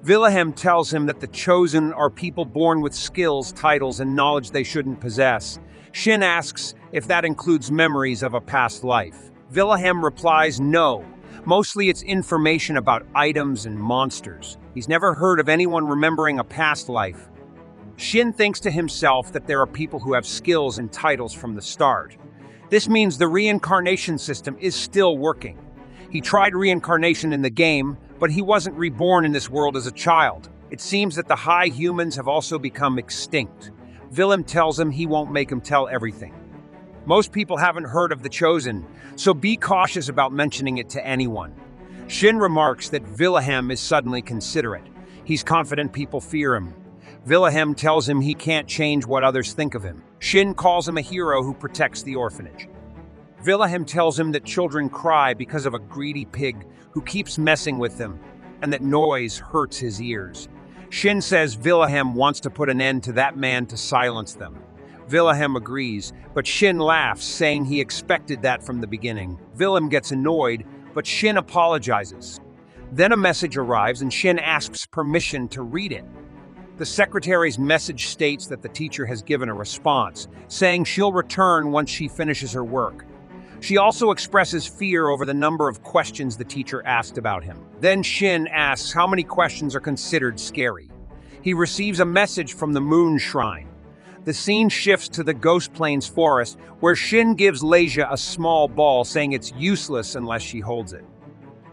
A: Wilhelm tells him that the Chosen are people born with skills, titles, and knowledge they shouldn't possess. Shin asks if that includes memories of a past life. Wilhelm replies no. Mostly it's information about items and monsters. He's never heard of anyone remembering a past life. Shin thinks to himself that there are people who have skills and titles from the start. This means the reincarnation system is still working. He tried reincarnation in the game, but he wasn't reborn in this world as a child. It seems that the high humans have also become extinct. Wilhelm tells him he won't make him tell everything. Most people haven't heard of the Chosen, so be cautious about mentioning it to anyone. Shin remarks that Wilhelm is suddenly considerate. He's confident people fear him. Wilhelm tells him he can't change what others think of him. Shin calls him a hero who protects the orphanage. Wilhelm tells him that children cry because of a greedy pig who keeps messing with them, and that noise hurts his ears. Shin says Wilhelm wants to put an end to that man to silence them. Wilhelm agrees, but Shin laughs, saying he expected that from the beginning. Wilhelm gets annoyed, but Shin apologizes. Then a message arrives and Shin asks permission to read it. The secretary's message states that the teacher has given a response, saying she'll return once she finishes her work. She also expresses fear over the number of questions the teacher asked about him. Then Shin asks how many questions are considered scary. He receives a message from the Moon Shrine. The scene shifts to the Ghost Plains forest, where Shin gives Leisha a small ball, saying it's useless unless she holds it.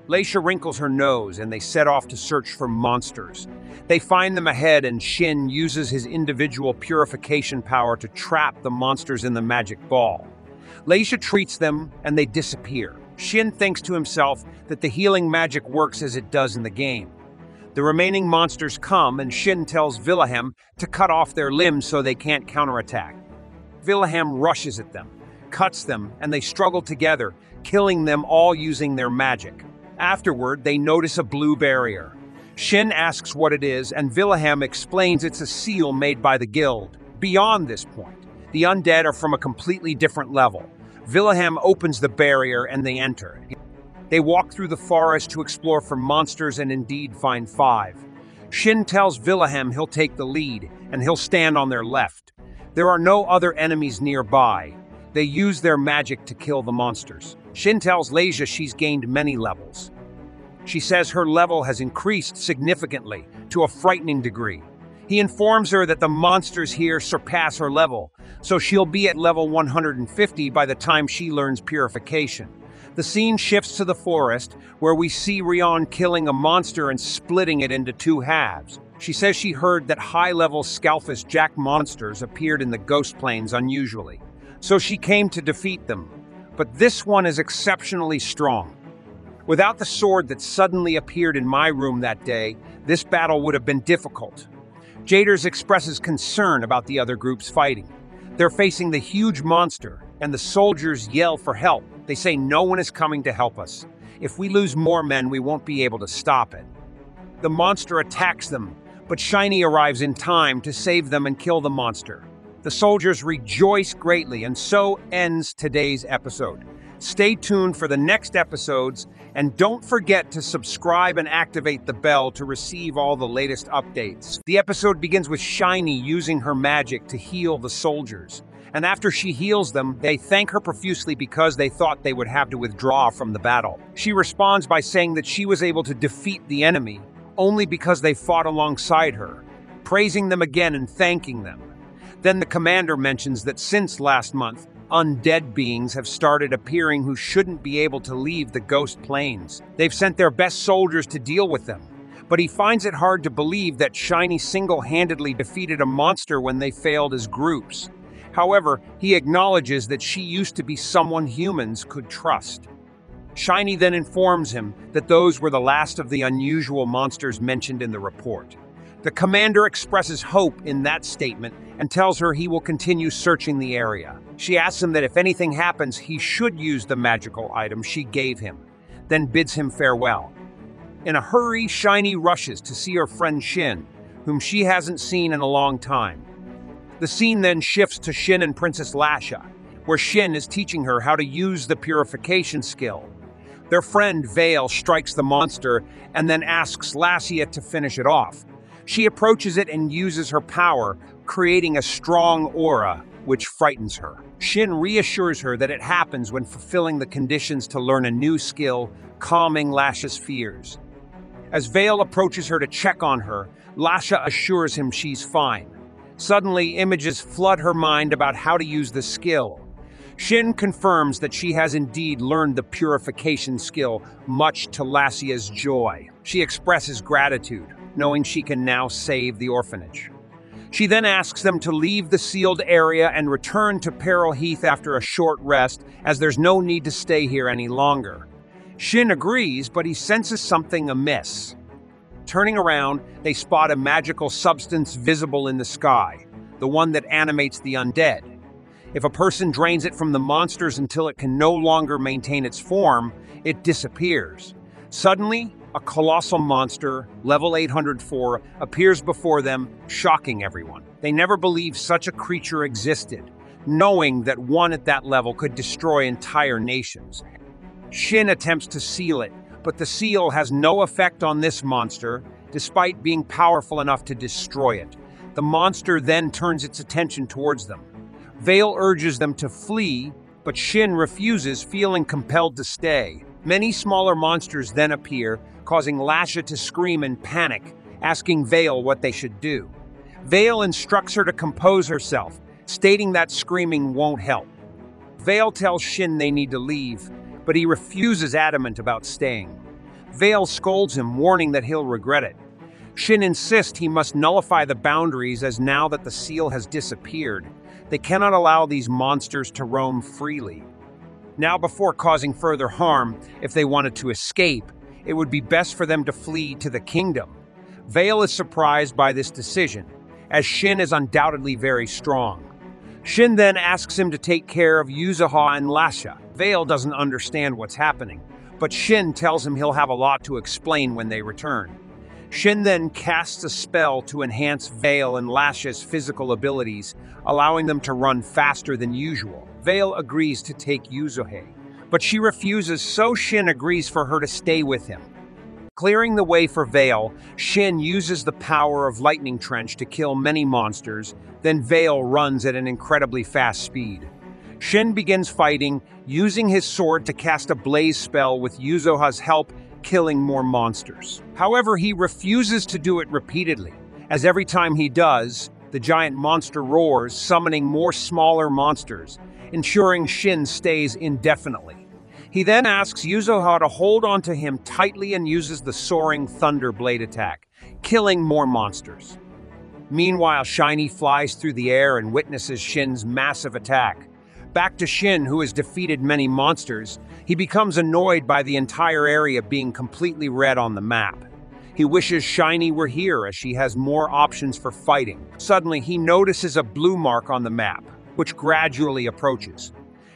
A: Leisha wrinkles her nose, and they set off to search for monsters. They find them ahead, and Shin uses his individual purification power to trap the monsters in the magic ball. Leisha treats them, and they disappear. Shin thinks to himself that the healing magic works as it does in the game. The remaining monsters come, and Shin tells Wilhelm to cut off their limbs so they can't counterattack. Wilhelm rushes at them, cuts them, and they struggle together, killing them all using their magic. Afterward, they notice a blue barrier. Shin asks what it is, and Wilhelm explains it's a seal made by the guild. Beyond this point, the undead are from a completely different level. Wilhelm opens the barrier and they enter. They walk through the forest to explore for monsters and indeed find 5. Shin tells Wilhelm he'll take the lead and he'll stand on their left. There are no other enemies nearby. They use their magic to kill the monsters. Shin tells Leisha she's gained many levels. She says her level has increased significantly, to a frightening degree. He informs her that the monsters here surpass her level, so she'll be at level 150 by the time she learns purification. The scene shifts to the forest, where we see Rion killing a monster and splitting it into 2 halves. She says she heard that high-level Scalphus Jack monsters appeared in the Ghost Plains unusually, so she came to defeat them. But this one is exceptionally strong. Without the sword that suddenly appeared in my room that day, this battle would have been difficult. Jaders expresses concern about the other groups fighting. They're facing the huge monster, and the soldiers yell for help. They say no one is coming to help us. If we lose more men, we won't be able to stop it. The monster attacks them, but Shiny arrives in time to save them and kill the monster. The soldiers rejoice greatly, and so ends today's episode. Stay tuned for the next episodes, and don't forget to subscribe and activate the bell to receive all the latest updates. The episode begins with Shiny using her magic to heal the soldiers, and after she heals them, they thank her profusely because they thought they would have to withdraw from the battle. She responds by saying that she was able to defeat the enemy only because they fought alongside her, praising them again and thanking them. Then the commander mentions that since last month, undead beings have started appearing who shouldn't be able to leave the ghost planes. They've sent their best soldiers to deal with them, but he finds it hard to believe that Shiny single-handedly defeated a monster when they failed as groups. However, he acknowledges that she used to be someone humans could trust. Shiny then informs him that those were the last of the unusual monsters mentioned in the report. The commander expresses hope in that statement and tells her he will continue searching the area. She asks him that if anything happens, he should use the magical item she gave him, then bids him farewell. In a hurry, Shiny rushes to see her friend Shin, whom she hasn't seen in a long time. The scene then shifts to Shin and Princess Lasha, where Shin is teaching her how to use the purification skill. Their friend Vale strikes the monster and then asks Lassia to finish it off. She approaches it and uses her power, creating a strong aura, which frightens her. Shin reassures her that it happens when fulfilling the conditions to learn a new skill, calming Lasha's fears. As Vale approaches her to check on her, Lasha assures him she's fine. Suddenly, images flood her mind about how to use the skill. Shin confirms that she has indeed learned the purification skill, much to Lassia's joy. She expresses gratitude, knowing she can now save the orphanage. She then asks them to leave the sealed area and return to Peril Heath after a short rest, as there's no need to stay here any longer. Shin agrees, but he senses something amiss. Turning around, they spot a magical substance visible in the sky, the one that animates the undead. If a person drains it from the monsters until it can no longer maintain its form, it disappears. Suddenly, a colossal monster, level 804, appears before them, shocking everyone. They never believed such a creature existed, knowing that one at that level could destroy entire nations. Shin attempts to seal it, but the seal has no effect on this monster, despite being powerful enough to destroy it. The monster then turns its attention towards them. Vale urges them to flee, but Shin refuses, feeling compelled to stay. Many smaller monsters then appear, causing Lasha to scream in panic, asking Vale what they should do. Vale instructs her to compose herself, stating that screaming won't help. Vale tells Shin they need to leave, but he refuses, adamant about staying. Vale scolds him, warning that he'll regret it. Shin insists he must nullify the boundaries, as now that the seal has disappeared, they cannot allow these monsters to roam freely. Now, before causing further harm, if they wanted to escape, it would be best for them to flee to the kingdom. Vale is surprised by this decision, as Shin is undoubtedly very strong. Shin then asks him to take care of Yuzuha and Lasha. Vale doesn't understand what's happening, but Shin tells him he'll have a lot to explain when they return. Shin then casts a spell to enhance Vale and Lasha's physical abilities, allowing them to run faster than usual. Vale agrees to take Yuzuha, but she refuses, so Shin agrees for her to stay with him. Clearing the way for Vale, Shin uses the power of Lightning Trench to kill many monsters, then Vale runs at an incredibly fast speed. Shin begins fighting, using his sword to cast a blaze spell with Yuzuha's help, killing more monsters. However, he refuses to do it repeatedly, as every time he does, the giant monster roars, summoning more smaller monsters, ensuring Shin stays indefinitely. He then asks Yuzuha to hold onto him tightly and uses the soaring thunder blade attack, killing more monsters. Meanwhile, Shiny flies through the air and witnesses Shin's massive attack. Back to Shin, who has defeated many monsters, he becomes annoyed by the entire area being completely red on the map. He wishes Shiny were here, as she has more options for fighting. Suddenly, he notices a blue mark on the map, which gradually approaches.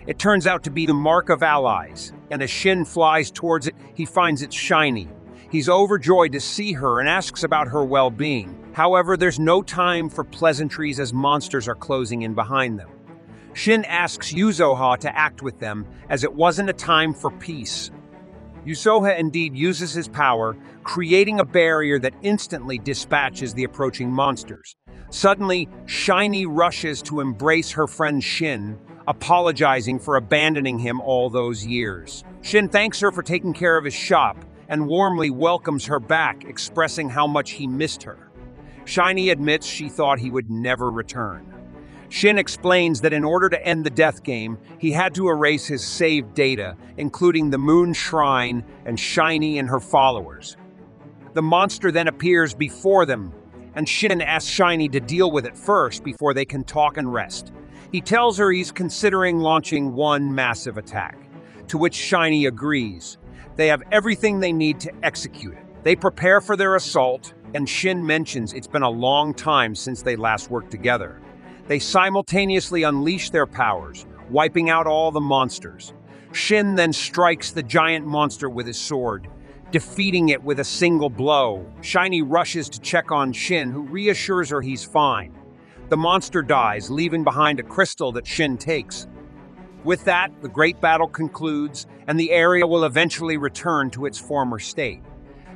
A: It turns out to be the Mark of Allies, and as Shin flies towards it, he finds it's Shiny. He's overjoyed to see her and asks about her well-being. However, there's no time for pleasantries as monsters are closing in behind them. Shin asks Yuzuha to act with them, as it wasn't a time for peace. Yusoha indeed uses his power, creating a barrier that instantly dispatches the approaching monsters. Suddenly, Shiny rushes to embrace her friend Shin, apologizing for abandoning him all those years. Shin thanks her for taking care of his shop and warmly welcomes her back, expressing how much he missed her. Shiny admits she thought he would never return. Shin explains that in order to end the death game, he had to erase his saved data, including the Moon Shrine and Shiny and her followers. The monster then appears before them, and Shin asks Shiny to deal with it first before they can talk and rest. He tells her he's considering launching one massive attack, to which Shiny agrees. They have everything they need to execute it. They prepare for their assault, and Shin mentions it's been a long time since they last worked together. They simultaneously unleash their powers, wiping out all the monsters. Shin then strikes the giant monster with his sword, defeating it with a single blow. Shiny rushes to check on Shin, who reassures her he's fine. The monster dies, leaving behind a crystal that Shin takes. With that, the great battle concludes, and the area will eventually return to its former state.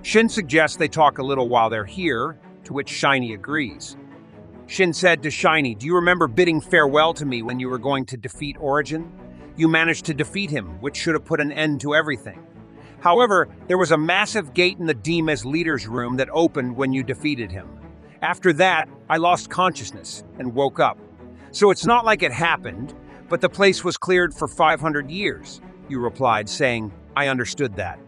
A: Shin suggests they talk a little while they're here, to which Shiny agrees. Shin said to Shiny, "Do you remember bidding farewell to me when you were going to defeat Origin? You managed to defeat him, which should have put an end to everything. However, there was a massive gate in the Demas leader's room that opened when you defeated him. After that, I lost consciousness and woke up. So it's not like it happened, but the place was cleared for 500 years, you replied, saying, I understood that.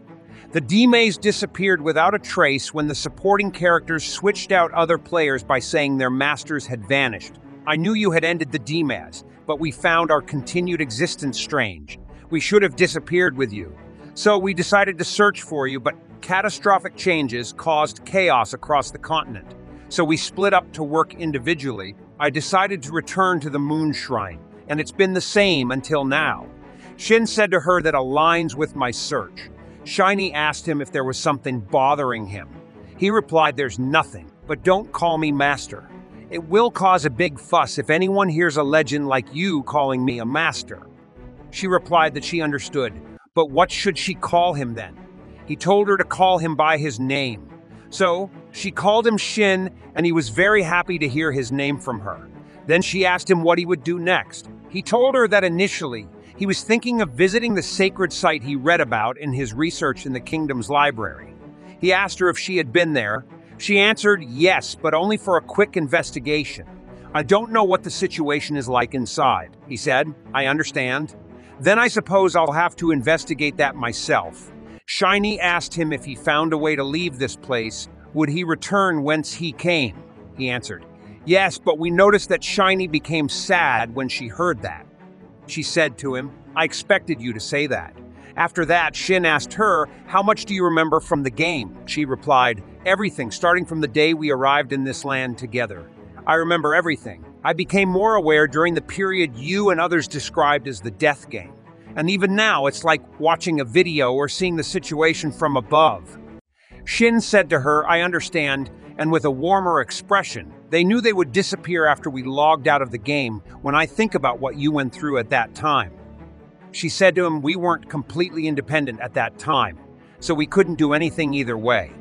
A: The Demas disappeared without a trace when the supporting characters switched out other players by saying their masters had vanished. I knew you had ended the Demas, but we found our continued existence strange. We should have disappeared with you. So we decided to search for you, but catastrophic changes caused chaos across the continent. So we split up to work individually. I decided to return to the Moon Shrine, and it's been the same until now. Shin said to her that aligns with my search. Shiny asked him if there was something bothering him. He replied, there's nothing, but don't call me master. It will cause a big fuss if anyone hears a legend like you calling me a master. She replied that she understood, but what should she call him then? He told her to call him by his name. So she called him Shin, and he was very happy to hear his name from her. Then she asked him what he would do next. He told her that initially, he was thinking of visiting the sacred site he read about in his research in the kingdom's library. He asked her if she had been there. She answered yes, but only for a quick investigation. I don't know what the situation is like inside, he said. I understand. Then I suppose I'll have to investigate that myself. Shiny asked him if he found a way to leave this place, would he return whence he came? He answered, yes, but we noticed that Shiny became sad when she heard that. She said to him, I expected you to say that. After that, Shin asked her, how much do you remember from the game? She replied, everything, starting from the day we arrived in this land together. I remember everything. I became more aware during the period you and others described as the death game. And even now, it's like watching a video or seeing the situation from above. Shin said to her, I understand, and with a warmer expression, they knew they would disappear after we logged out of the game when I think about what you went through at that time. She said to him, we weren't completely independent at that time, so we couldn't do anything either way.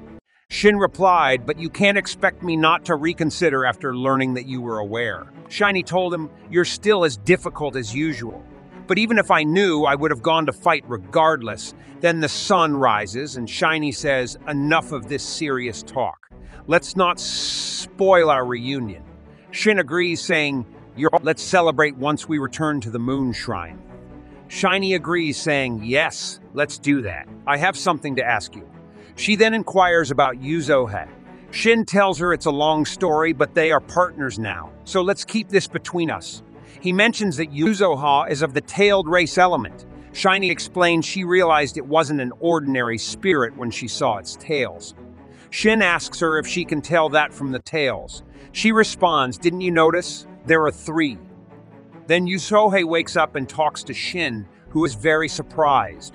A: Shin replied, but you can't expect me not to reconsider after learning that you were aware. Shiny told him, you're still as difficult as usual. But even if I knew, I would have gone to fight regardless. Then the sun rises and Shiny says, enough of this serious talk. Let's not spoil our reunion. Shin agrees, saying, let's celebrate once we return to the Moon Shrine. Shiny agrees, saying, yes, let's do that. I have something to ask you. She then inquires about Yuzoha. Shin tells her it's a long story, but they are partners now, so let's keep this between us. He mentions that Yuzoha is of the tailed race element. Shiny explains she realized it wasn't an ordinary spirit when she saw its tails. Shin asks her if she can tell that from the tails. She responds, didn't you notice? There are 3. Then Yuzoha wakes up and talks to Shin, who is very surprised.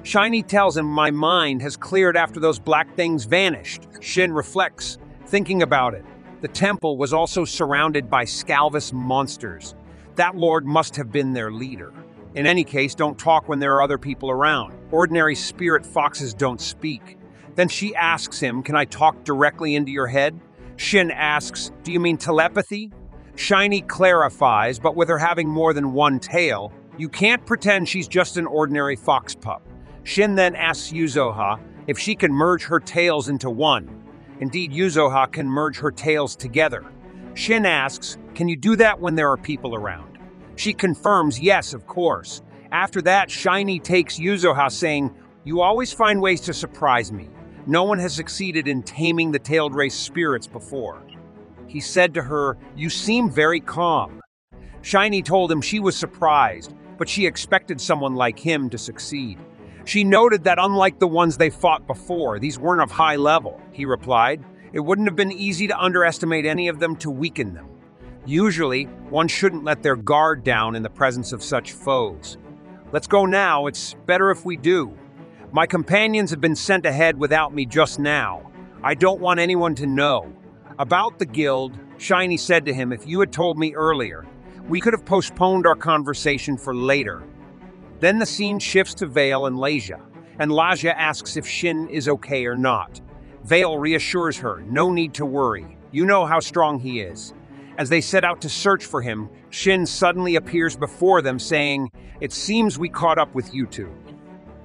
A: Shiny tells him, my mind has cleared after those black things vanished. Shin reflects, thinking about it. The temple was also surrounded by scalvous monsters. That lord must have been their leader. In any case, don't talk when there are other people around. Ordinary spirit foxes don't speak. Then she asks him, can I talk directly into your head? Shin asks, do you mean telepathy? Shiny clarifies, but with her having more than one tail, you can't pretend she's just an ordinary fox pup. Shin then asks Yuzoha if she can merge her tails into one. Indeed, Yuzoha can merge her tails together. Shin asks, can you do that when there are people around? She confirms yes, of course. After that, Shiny takes Yuzoha saying, you always find ways to surprise me. No one has succeeded in taming the tailed race spirits before. He said to her, you seem very calm. Shiny told him she was surprised, but she expected someone like him to succeed. She noted that unlike the ones they fought before, these weren't of high level. He replied, it wouldn't have been easy to underestimate any of them to weaken them. Usually, one shouldn't let their guard down in the presence of such foes. Let's go now, it's better if we do. My companions have been sent ahead without me just now. I don't want anyone to know. About the guild, Shiny said to him, if you had told me earlier, we could have postponed our conversation for later. Then the scene shifts to Vale and Leisha, and Leisha asks if Shin is okay or not. Vale reassures her, no need to worry. You know how strong he is. As they set out to search for him, Shin suddenly appears before them saying, it seems we caught up with you two.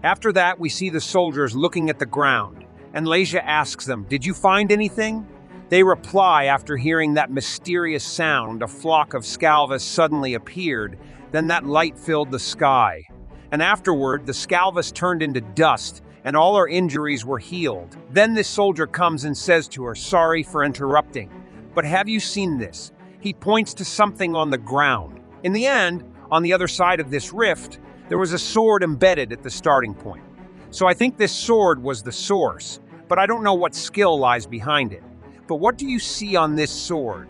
A: After that, we see the soldiers looking at the ground, and Leisha asks them, did you find anything? They reply after hearing that mysterious sound, a flock of scalvas suddenly appeared, then that light filled the sky. And afterward, the scalvas turned into dust, and all her injuries were healed. Then this soldier comes and says to her, sorry for interrupting, but have you seen this? He points to something on the ground. In the end, on the other side of this rift, there was a sword embedded at the starting point. So I think this sword was the source, but I don't know what skill lies behind it. But what do you see on this sword?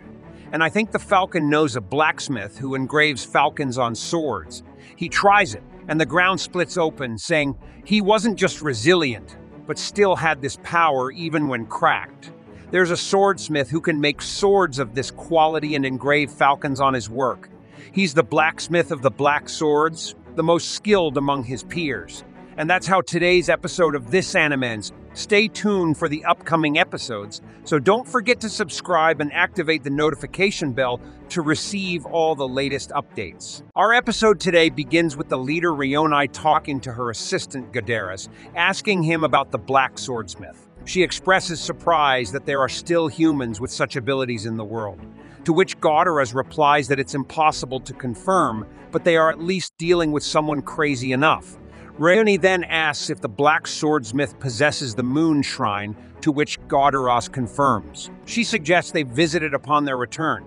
A: And I think the falcon knows a blacksmith who engraves falcons on swords. He tries it, and the ground splits open, saying he wasn't just resilient, but still had this power even when cracked. There's a swordsmith who can make swords of this quality and engrave falcons on his work. He's the blacksmith of the black swords, the most skilled among his peers. And that's how today's episode of this anime ends. Stay tuned for the upcoming episodes, so don't forget to subscribe and activate the notification bell to receive all the latest updates. Our episode today begins with the leader Rioni talking to her assistant Gadaris, asking him about the black swordsmith. She expresses surprise that there are still humans with such abilities in the world, to which Gadaris replies that it's impossible to confirm, but they are at least dealing with someone crazy enough. Rioni then asks if the black swordsmith possesses the moon shrine, to which Gadaris confirms. She suggests they visit it upon their return.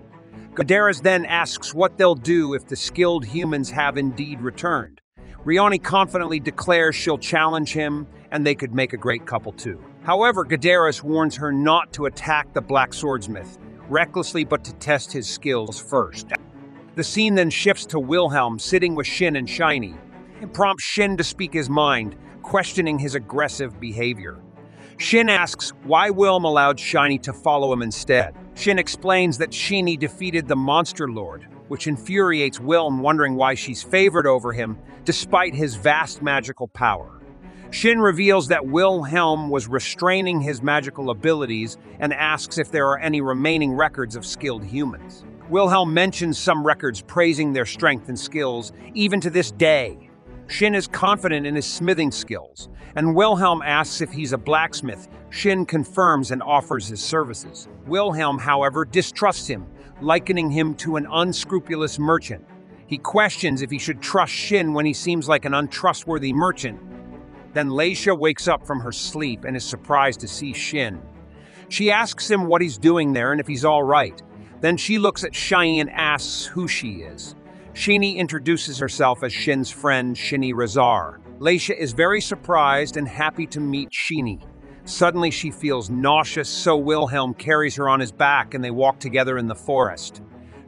A: Gadaris then asks what they'll do if the skilled humans have indeed returned. Rioni confidently declares she'll challenge him, and they could make a great couple too. However, Gadaris warns her not to attack the black swordsmith, recklessly but to test his skills first. The scene then shifts to Wilhelm sitting with Shin and Shiny. It prompts Shin to speak his mind, questioning his aggressive behavior. Shin asks why Wilhelm allowed Shiny to follow him instead. Shin explains that Shiny defeated the Monster Lord, which infuriates Wilhelm, wondering why she's favored over him despite his vast magical power. Shin reveals that Wilhelm was restraining his magical abilities and asks if there are any remaining records of skilled humans. Wilhelm mentions some records praising their strength and skills, even to this day. Shin is confident in his smithing skills, and Wilhelm asks if he's a blacksmith. Shin confirms and offers his services. Wilhelm, however, distrusts him, likening him to an unscrupulous merchant. He questions if he should trust Shin when he seems like an untrustworthy merchant. Then Leisha wakes up from her sleep and is surprised to see Shin. She asks him what he's doing there and if he's all right. Then she looks at Shiny and asks who she is. Shiny introduces herself as Shin's friend, Shiny Razar. Leisha is very surprised and happy to meet Shiny. Suddenly she feels nauseous, so Wilhelm carries her on his back and they walk together in the forest.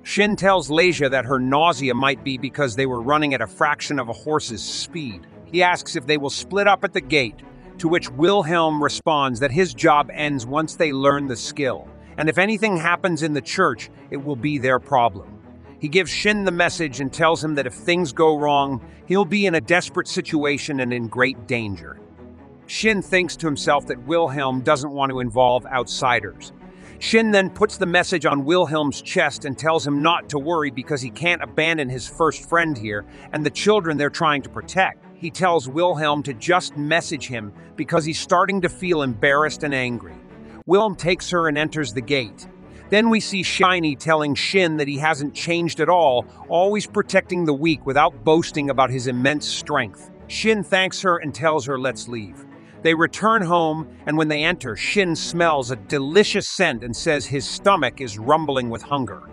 A: Shin tells Leisha that her nausea might be because they were running at a fraction of a horse's speed. He asks if they will split up at the gate, to which Wilhelm responds that his job ends once they learn the skill, and if anything happens in the church, it will be their problem. He gives Shin the message and tells him that if things go wrong, he'll be in a desperate situation and in great danger. Shin thinks to himself that Wilhelm doesn't want to involve outsiders. Shin then puts the message on Wilhelm's chest and tells him not to worry because he can't abandon his first friend here and the children they're trying to protect. He tells Wilhelm to just message him because he's starting to feel embarrassed and angry. Wilhelm takes her and enters the gate. Then we see Shiny telling Shin that he hasn't changed at all, always protecting the weak without boasting about his immense strength. Shin thanks her and tells her let's leave. They return home, and when they enter, Shin smells a delicious scent and says his stomach is rumbling with hunger.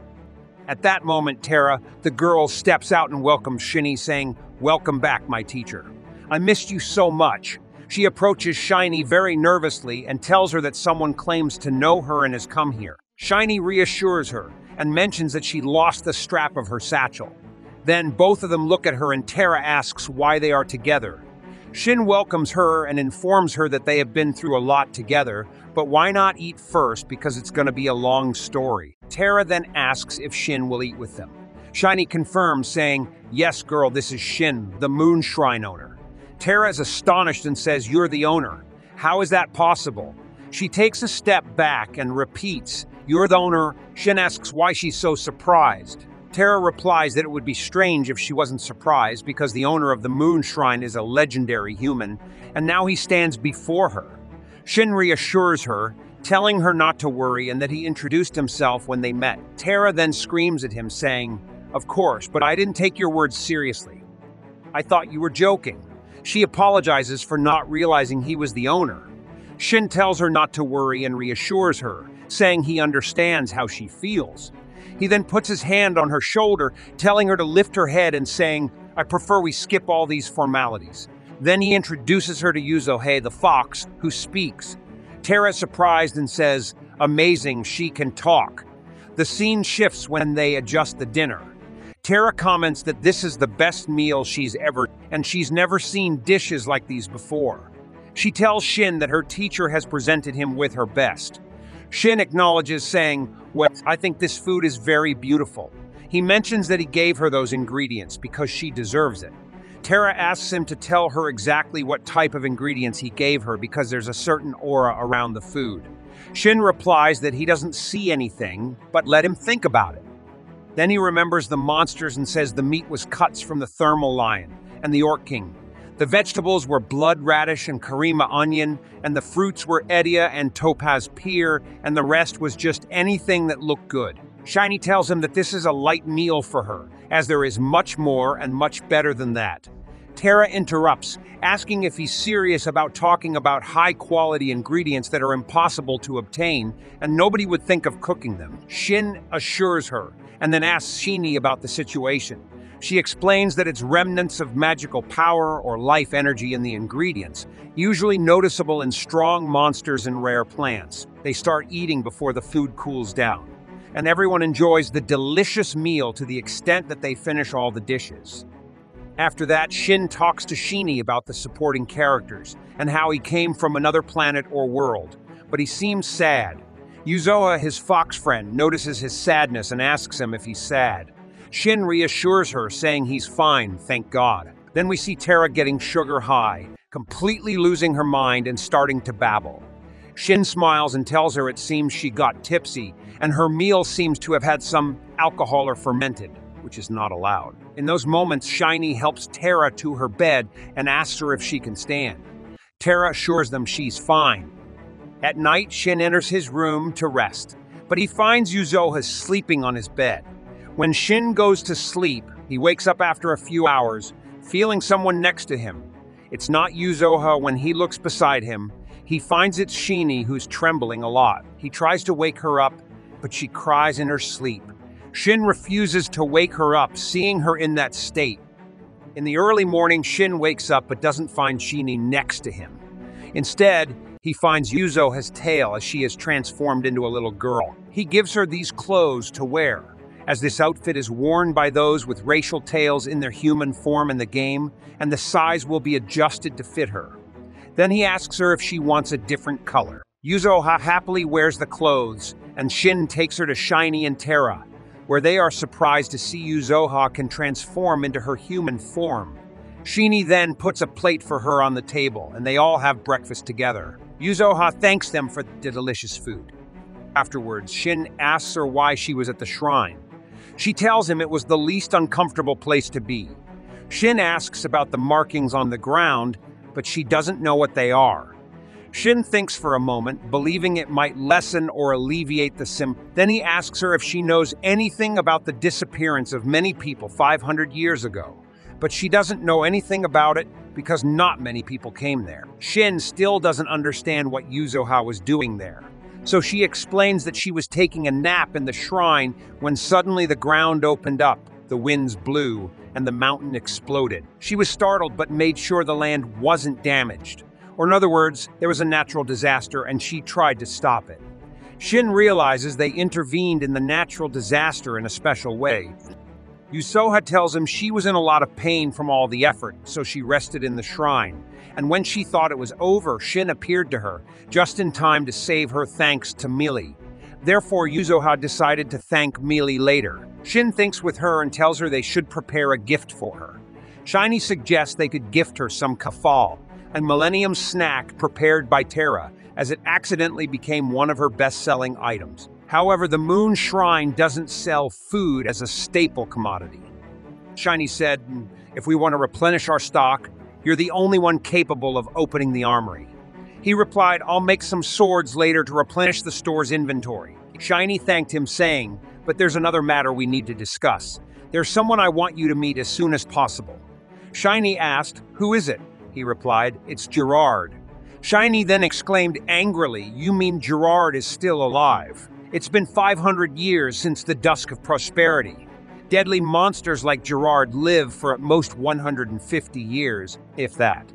A: At that moment, Tara, the girl, steps out and welcomes Shinny, saying, "Welcome back, my teacher. I missed you so much." She approaches Shiny very nervously and tells her that someone claims to know her and has come here. Shiny reassures her and mentions that she lost the strap of her satchel. Then both of them look at her and Tara asks why they are together. Shin welcomes her and informs her that they have been through a lot together, but why not eat first because it's going to be a long story. Tara then asks if Shin will eat with them. Shiny confirms, saying, "Yes, girl, this is Shin, the moon shrine owner." Tara is astonished and says, "You're the owner. How is that possible?" She takes a step back and repeats, "You're the owner." Shin asks why she's so surprised. Tara replies that it would be strange if she wasn't surprised because the owner of the moon shrine is a legendary human, and now he stands before her. Shin reassures her, telling her not to worry and that he introduced himself when they met. Tara then screams at him, saying, "Of course, but I didn't take your words seriously. I thought you were joking." She apologizes for not realizing he was the owner. Shin tells her not to worry and reassures her, saying he understands how she feels. He then puts his hand on her shoulder, telling her to lift her head and saying, "I prefer we skip all these formalities." Then he introduces her to Yuzohei the fox, who speaks. Tara is surprised and says, "Amazing, she can talk." The scene shifts when they adjust the dinner. Tara comments that this is the best meal she's ever, and she's never seen dishes like these before. She tells Shin that her teacher has presented him with her best. Shin acknowledges, saying, "Well, I think this food is very beautiful." He mentions that he gave her those ingredients because she deserves it. Tara asks him to tell her exactly what type of ingredients he gave her because there's a certain aura around the food. Shin replies that he doesn't see anything, but let him think about it. Then he remembers the monsters and says the meat was cuts from the thermal lion and the orc king. The vegetables were blood radish and karima onion, and the fruits were edia and topaz pear, and the rest was just anything that looked good. Shiny tells him that this is a light meal for her, as there is much more and much better than that. Tara interrupts, asking if he's serious about talking about high-quality ingredients that are impossible to obtain, and nobody would think of cooking them. Shin assures her, and then asks Shiny about the situation. She explains that it's remnants of magical power or life energy in the ingredients, usually noticeable in strong monsters and rare plants. They start eating before the food cools down, and everyone enjoys the delicious meal to the extent that they finish all the dishes. After that, Shin talks to Shiny about the supporting characters and how he came from another planet or world, but he seems sad. Yuzoha, his fox friend, notices his sadness and asks him if he's sad. Shin reassures her, saying he's fine, thank God. Then we see Tara getting sugar high, completely losing her mind and starting to babble. Shin smiles and tells her it seems she got tipsy, and her meal seems to have had some alcohol or fermented, which is not allowed. In those moments, Shiny helps Tara to her bed and asks her if she can stand. Tara assures them she's fine. At night, Shin enters his room to rest, but he finds Yuzoha sleeping on his bed. When Shin goes to sleep, he wakes up after a few hours, feeling someone next to him. It's not Yuzoha. When he looks beside him, he finds it's Shiny, who's trembling a lot. He tries to wake her up, but she cries in her sleep. Shin refuses to wake her up, seeing her in that state. In the early morning, Shin wakes up but doesn't find Shiny next to him. Instead, he finds Yuzoha's tail as she is transformed into a little girl. He gives her these clothes to wear, as this outfit is worn by those with racial tails in their human form in the game, and the size will be adjusted to fit her. Then he asks her if she wants a different color. Yuzoha happily wears the clothes, and Shin takes her to Shiny and Tara. where they are surprised to see Yuzoha can transform into her human form. Shini then puts a plate for her on the table, and they all have breakfast together. Yuzoha thanks them for the delicious food. Afterwards, Shin asks her why she was at the shrine. She tells him it was the least uncomfortable place to be. Shin asks about the markings on the ground, but she doesn't know what they are. Shin thinks for a moment, believing it might lessen or alleviate the symptoms. Then he asks her if she knows anything about the disappearance of many people 500 years ago. But she doesn't know anything about it because not many people came there. Shin still doesn't understand what Yuzoha was doing there. So she explains that she was taking a nap in the shrine when suddenly the ground opened up, the winds blew, and the mountain exploded. She was startled but made sure the land wasn't damaged. Or in other words, there was a natural disaster and she tried to stop it. Shin realizes they intervened in the natural disaster in a special way. Yuzoha tells him she was in a lot of pain from all the effort, so she rested in the shrine. And when she thought it was over, Shin appeared to her, just in time to save her thanks to Mili. Therefore, Yuzoha decided to thank Mili later. Shin thinks with her and tells her they should prepare a gift for her. Shiny suggests they could gift her some kafal, a millennium snack prepared by Terra, as it accidentally became one of her best-selling items. However, the Moon Shrine doesn't sell food as a staple commodity. Shiny said, if we want to replenish our stock, you're the only one capable of opening the armory. He replied, I'll make some swords later to replenish the store's inventory. Shiny thanked him, saying, but there's another matter we need to discuss. There's someone I want you to meet as soon as possible. Shiny asked, who is it? He replied, it's Gerard. Shiny then exclaimed angrily, you mean Gerard is still alive? It's been 500 years since the dusk of prosperity. Deadly monsters like Gerard live for at most 150 years, if that.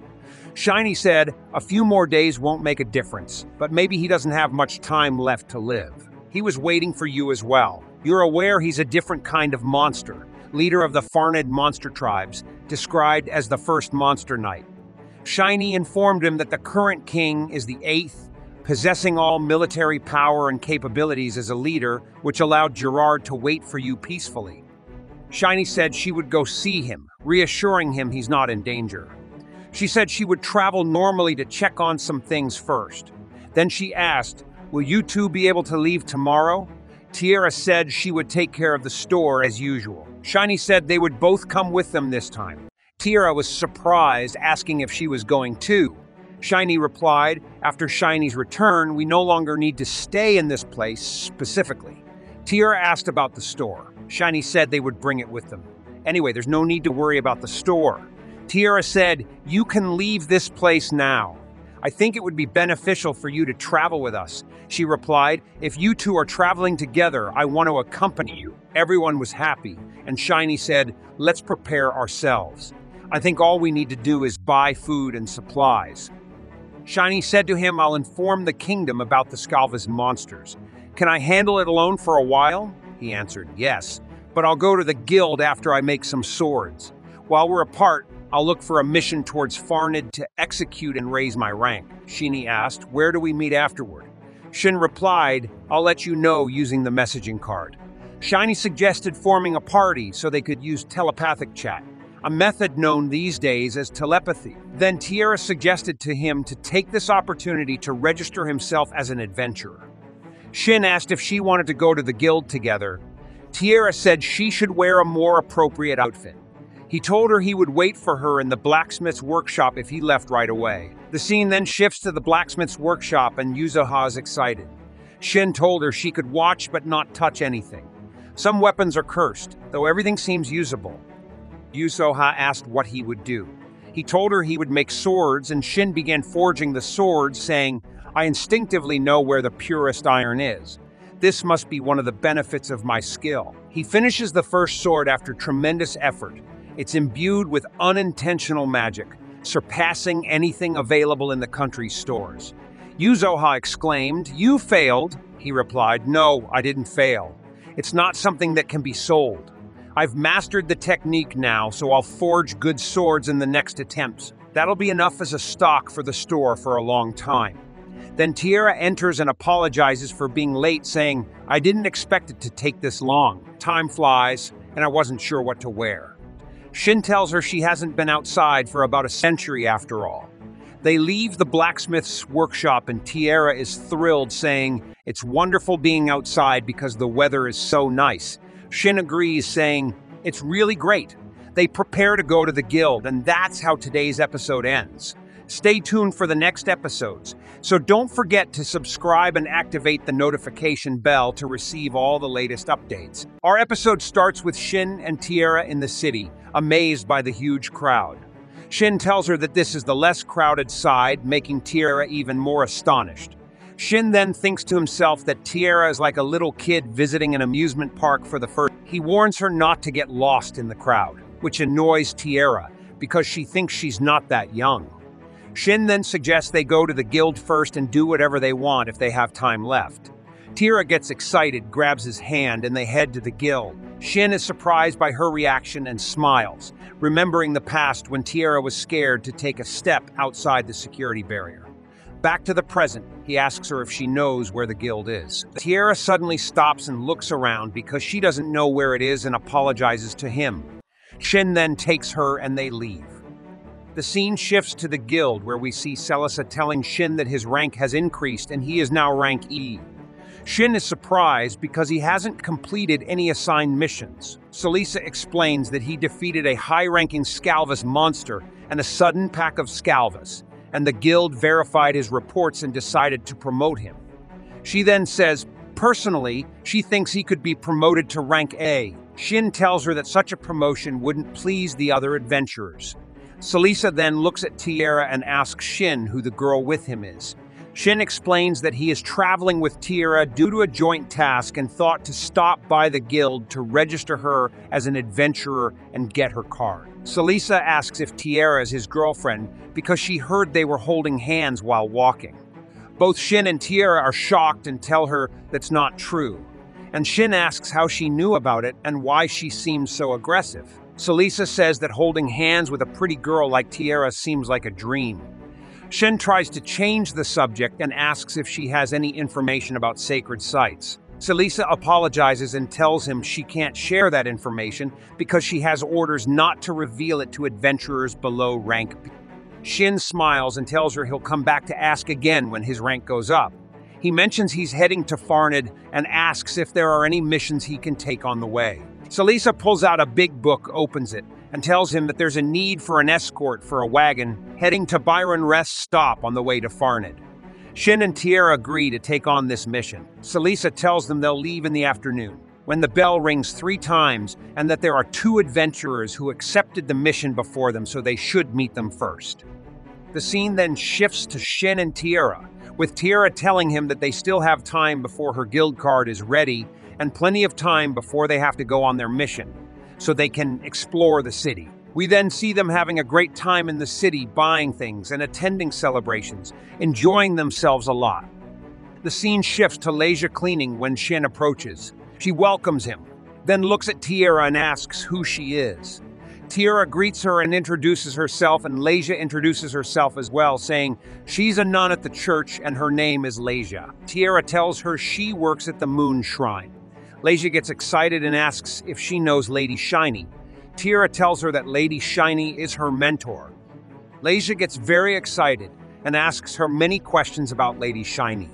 A: Shiny said, a few more days won't make a difference, but maybe he doesn't have much time left to live. He was waiting for you as well. You're aware he's a different kind of monster, leader of the Farnid monster tribes, described as the first monster knight. Shiny informed him that the current king is the 8th, possessing all military power and capabilities as a leader, which allowed Gerard to wait for you peacefully. Shiny said she would go see him, reassuring him he's not in danger. She said she would travel normally to check on some things first. Then she asked, will you two be able to leave tomorrow? Tierra said she would take care of the store as usual. Shiny said they would both come with them this time. Tierra was surprised, asking if she was going too. Shiny replied, after Shiny's return, we no longer need to stay in this place specifically. Tierra asked about the store. Shiny said they would bring it with them. Anyway, there's no need to worry about the store. Tierra said, you can leave this place now. I think it would be beneficial for you to travel with us. She replied, if you two are traveling together, I want to accompany you. Everyone was happy, and Shiny said, let's prepare ourselves. I think all we need to do is buy food and supplies. Shiny said to him, I'll inform the kingdom about the Scalvus monsters. Can I handle it alone for a while? He answered, yes, but I'll go to the guild after I make some swords. While we're apart, I'll look for a mission towards Farnid to execute and raise my rank. Shiny asked, where do we meet afterward? Shin replied, I'll let you know using the messaging card. Shiny suggested forming a party so they could use telepathic chat, a method known these days as telepathy. Then Tierra suggested to him to take this opportunity to register himself as an adventurer. Shin asked if she wanted to go to the guild together. Tierra said she should wear a more appropriate outfit. He told her he would wait for her in the blacksmith's workshop if he left right away. The scene then shifts to the blacksmith's workshop and Yuzoha is excited. Shin told her she could watch but not touch anything. Some weapons are cursed, though everything seems usable. Yuzoha asked what he would do. He told her he would make swords, and Shin began forging the swords, saying, I instinctively know where the purest iron is. This must be one of the benefits of my skill. He finishes the first sword after tremendous effort. It's imbued with unintentional magic, surpassing anything available in the country's stores. Yuzoha exclaimed, you failed. He replied, no, I didn't fail. It's not something that can be sold. I've mastered the technique now, so I'll forge good swords in the next attempts. That'll be enough as a stock for the store for a long time. Then Tiara enters and apologizes for being late, saying, "I didn't expect it to take this long. Time flies, and I wasn't sure what to wear." Shin tells her she hasn't been outside for about a century after all. They leave the blacksmith's workshop and Tiara is thrilled, saying, "It's wonderful being outside because the weather is so nice." Shin agrees, saying, "It's really great." They prepare to go to the guild, and that's how today's episode ends. Stay tuned for the next episodes, so don't forget to subscribe and activate the notification bell to receive all the latest updates. Our episode starts with Shin and Tiara in the city, amazed by the huge crowd. Shin tells her that this is the less crowded side, making Tiara even more astonished. Shin then thinks to himself that Tiara is like a little kid visiting an amusement park for the first. He warns her not to get lost in the crowd, which annoys Tiara because she thinks she's not that young. Shin then suggests they go to the guild first and do whatever they want if they have time left. Tiara gets excited, grabs his hand, and they head to the guild. Shin is surprised by her reaction and smiles, remembering the past when Tiara was scared to take a step outside the security barrier. Back to the present, he asks her if she knows where the guild is. Tiara suddenly stops and looks around because she doesn't know where it is and apologizes to him. Shin then takes her and they leave. The scene shifts to the guild where we see Celisa telling Shin that his rank has increased and he is now rank E. Shin is surprised because he hasn't completed any assigned missions. Celisa explains that he defeated a high-ranking Scalvus monster and a sudden pack of Scalvus, and the guild verified his reports and decided to promote him. She then says, personally, she thinks he could be promoted to rank A. Shin tells her that such a promotion wouldn't please the other adventurers. Celisa then looks at Tiara and asks Shin who the girl with him is. Shin explains that he is traveling with Tiara due to a joint task and thought to stop by the guild to register her as an adventurer and get her card. Celisa asks if Tiara is his girlfriend because she heard they were holding hands while walking. Both Shin and Tiara are shocked and tell her that's not true. And Shin asks how she knew about it and why she seems so aggressive. Celisa says that holding hands with a pretty girl like Tiara seems like a dream. Shin tries to change the subject and asks if she has any information about sacred sites. Celisa apologizes and tells him she can't share that information because she has orders not to reveal it to adventurers below rank B. Shin smiles and tells her he'll come back to ask again when his rank goes up. He mentions he's heading to Farned and asks if there are any missions he can take on the way. Celisa pulls out a big book, opens it, and tells him that there's a need for an escort for a wagon heading to Byron Rest stop on the way to Farned. Shin and Tiara agree to take on this mission. Celisa tells them they'll leave in the afternoon, when the bell rings 3 times, and that there are 2 adventurers who accepted the mission before them, so they should meet them first. The scene then shifts to Shin and Tiara, with Tiara telling him that they still have time before her guild card is ready, and plenty of time before they have to go on their mission, so they can explore the city. We then see them having a great time in the city, buying things and attending celebrations, enjoying themselves a lot. The scene shifts to Leisha cleaning when Shin approaches. She welcomes him, then looks at Tiara and asks who she is. Tiara greets her and introduces herself, and Leisha introduces herself as well, saying she's a nun at the church and her name is Leisha. Tiara tells her she works at the Moon Shrine. Leisha gets excited and asks if she knows Lady Shiny. Tiara tells her that Lady Shiny is her mentor. Leisha gets very excited and asks her many questions about Lady Shiny.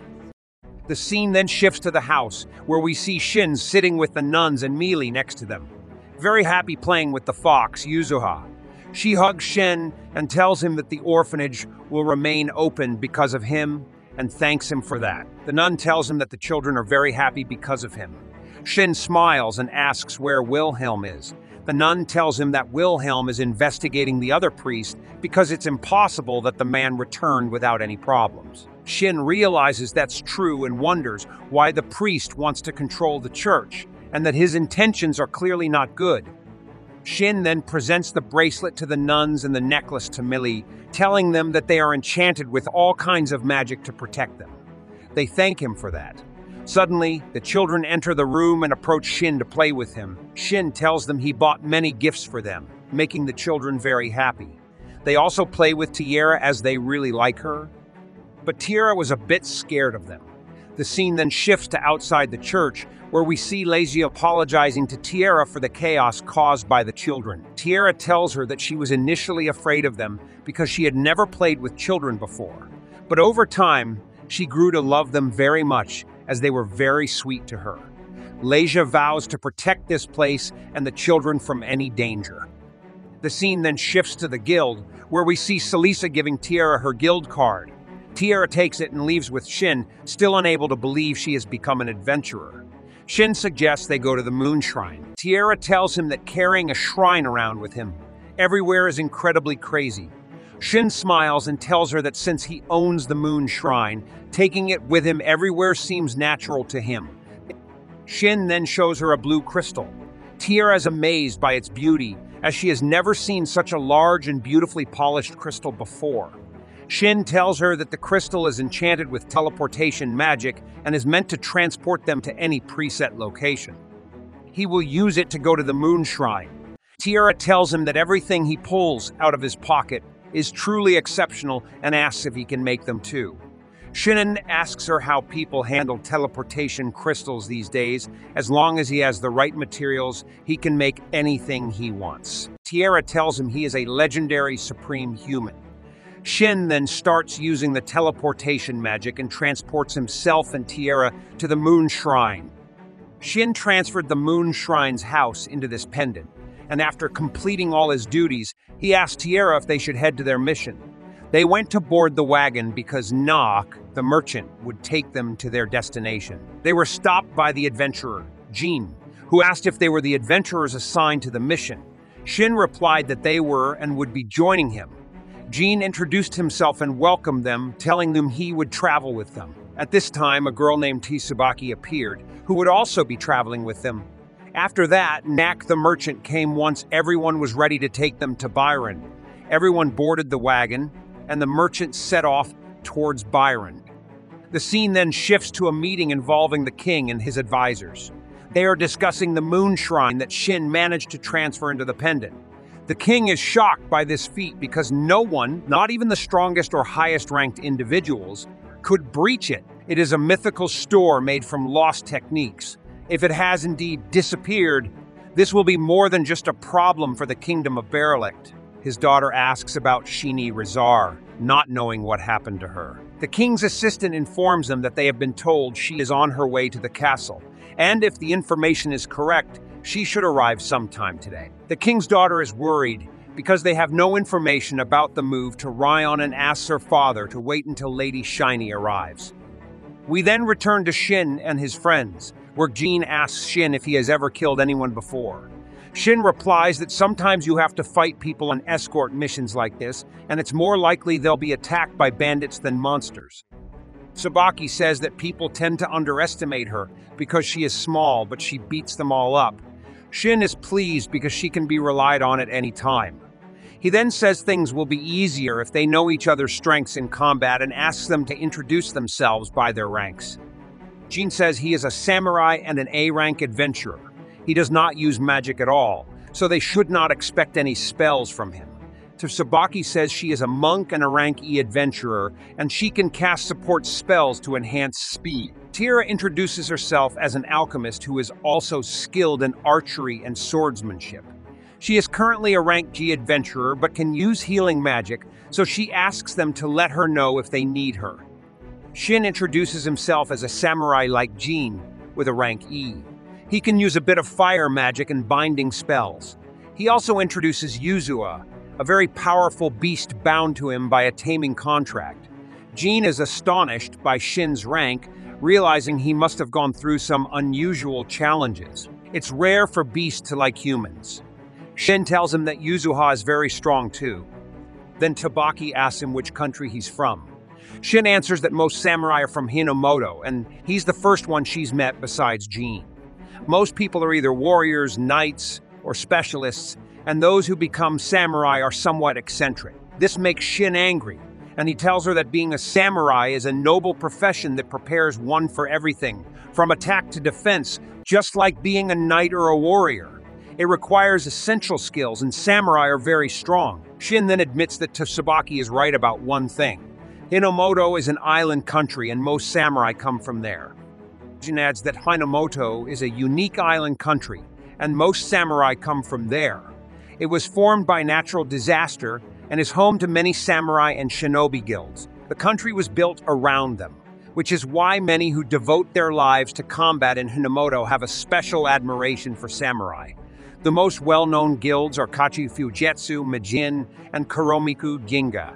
A: The scene then shifts to the house, where we see Shin sitting with the nuns and Mealy next to them, very happy playing with the fox, Yuzuha. She hugs Shin and tells him that the orphanage will remain open because of him and thanks him for that. The nun tells him that the children are very happy because of him. Shin smiles and asks where Wilhelm is. The nun tells him that Wilhelm is investigating the other priest because it's impossible that the man returned without any problems. Shin realizes that's true and wonders why the priest wants to control the church, and that his intentions are clearly not good. Shin then presents the bracelet to the nuns and the necklace to Millie, telling them that they are enchanted with all kinds of magic to protect them. They thank him for that. Suddenly, the children enter the room and approach Shin to play with him. Shin tells them he bought many gifts for them, making the children very happy. They also play with Tiara as they really like her. but Tiara was a bit scared of them. The scene then shifts to outside the church, where we see Lesia apologizing to Tiara for the chaos caused by the children. Tiara tells her that she was initially afraid of them because she had never played with children before. But over time, she grew to love them very much, as they were very sweet to her. Lesia vows to protect this place and the children from any danger. The scene then shifts to the guild, where we see Celisa giving Tiara her guild card. Tiara takes it and leaves with Shin, still unable to believe she has become an adventurer. Shin suggests they go to the moon shrine. Tiara tells him that carrying a shrine around with him everywhere is incredibly crazy. Shin smiles and tells her that since he owns the moon shrine, taking it with him everywhere seems natural to him. Shin then shows her a blue crystal. Tiara is amazed by its beauty, as she has never seen such a large and beautifully polished crystal before. Shin tells her that the crystal is enchanted with teleportation magic and is meant to transport them to any preset location. He will use it to go to the moon shrine. Tiara tells him that everything he pulls out of his pocket is truly exceptional and asks if he can make them too. Shin asks her how people handle teleportation crystals these days. As long as he has the right materials, he can make anything he wants. Tiara tells him he is a legendary supreme human. Shin then starts using the teleportation magic and transports himself and Tiara to the moon shrine. Shin transferred the moon shrine's house into this pendant, and after completing all his duties, he asked Tiara if they should head to their mission. They went to board the wagon because Nock, the merchant, would take them to their destination. They were stopped by the adventurer, Jin, who asked if they were the adventurers assigned to the mission. Shin replied that they were and would be joining him. Jin introduced himself and welcomed them, telling them he would travel with them. At this time, a girl named Tsubaki appeared, who would also be traveling with them. After that, Nak the merchant came once everyone was ready to take them to Byron. Everyone boarded the wagon, and the merchant set off towards Byron. The scene then shifts to a meeting involving the king and his advisors. They are discussing the moon shrine that Shin managed to transfer into the pendant. The king is shocked by this feat because no one, not even the strongest or highest ranked individuals, could breach it. It is a mythical store made from lost techniques. If it has indeed disappeared, this will be more than just a problem for the kingdom of Berelict. His daughter asks about Shini Rizar, not knowing what happened to her. The king's assistant informs them that they have been told she is on her way to the castle, and if the information is correct, she should arrive sometime today. The king's daughter is worried because they have no information about the move to Ryan and asks her father to wait until Lady Shiny arrives. We then return to Shin and his friends, where Jin asks Shin if he has ever killed anyone before. Shin replies that sometimes you have to fight people on escort missions like this, and it's more likely they'll be attacked by bandits than monsters. Tsubaki says that people tend to underestimate her because she is small, but she beats them all up. Shin is pleased because she can be relied on at any time. He then says things will be easier if they know each other's strengths in combat and asks them to introduce themselves by their ranks. Jin says he is a samurai and an A-rank adventurer. He does not use magic at all, so they should not expect any spells from him. Tsubaki says she is a monk and a rank E adventurer, and she can cast support spells to enhance speed. Tiara introduces herself as an alchemist who is also skilled in archery and swordsmanship. She is currently a rank G adventurer but can use healing magic, so she asks them to let her know if they need her. Shin introduces himself as a samurai like Jin, with a rank E. He can use a bit of fire magic and binding spells. He also introduces Yuzua, a very powerful beast bound to him by a taming contract. Jin is astonished by Shin's rank, realizing he must have gone through some unusual challenges. It's rare for beasts to like humans. Shin tells him that Yuzua is very strong too. Then Tabaki asks him which country he's from. Shin answers that most samurai are from Hinomoto, and he's the first one she's met besides Jin. Most people are either warriors, knights, or specialists, and those who become samurai are somewhat eccentric. This makes Shin angry, and he tells her that being a samurai is a noble profession that prepares one for everything, from attack to defense, just like being a knight or a warrior. It requires essential skills, and samurai are very strong. Shin then admits that Tsubaki is right about one thing. Hinomoto is an island country and most samurai come from there. Shin adds that Hinomoto is a unique island country and most samurai come from there. It was formed by natural disaster and is home to many samurai and shinobi guilds. The country was built around them, which is why many who devote their lives to combat in Hinomoto have a special admiration for samurai. The most well-known guilds are Kachi Fujitsu, Majin, and Kuromiku Ginga.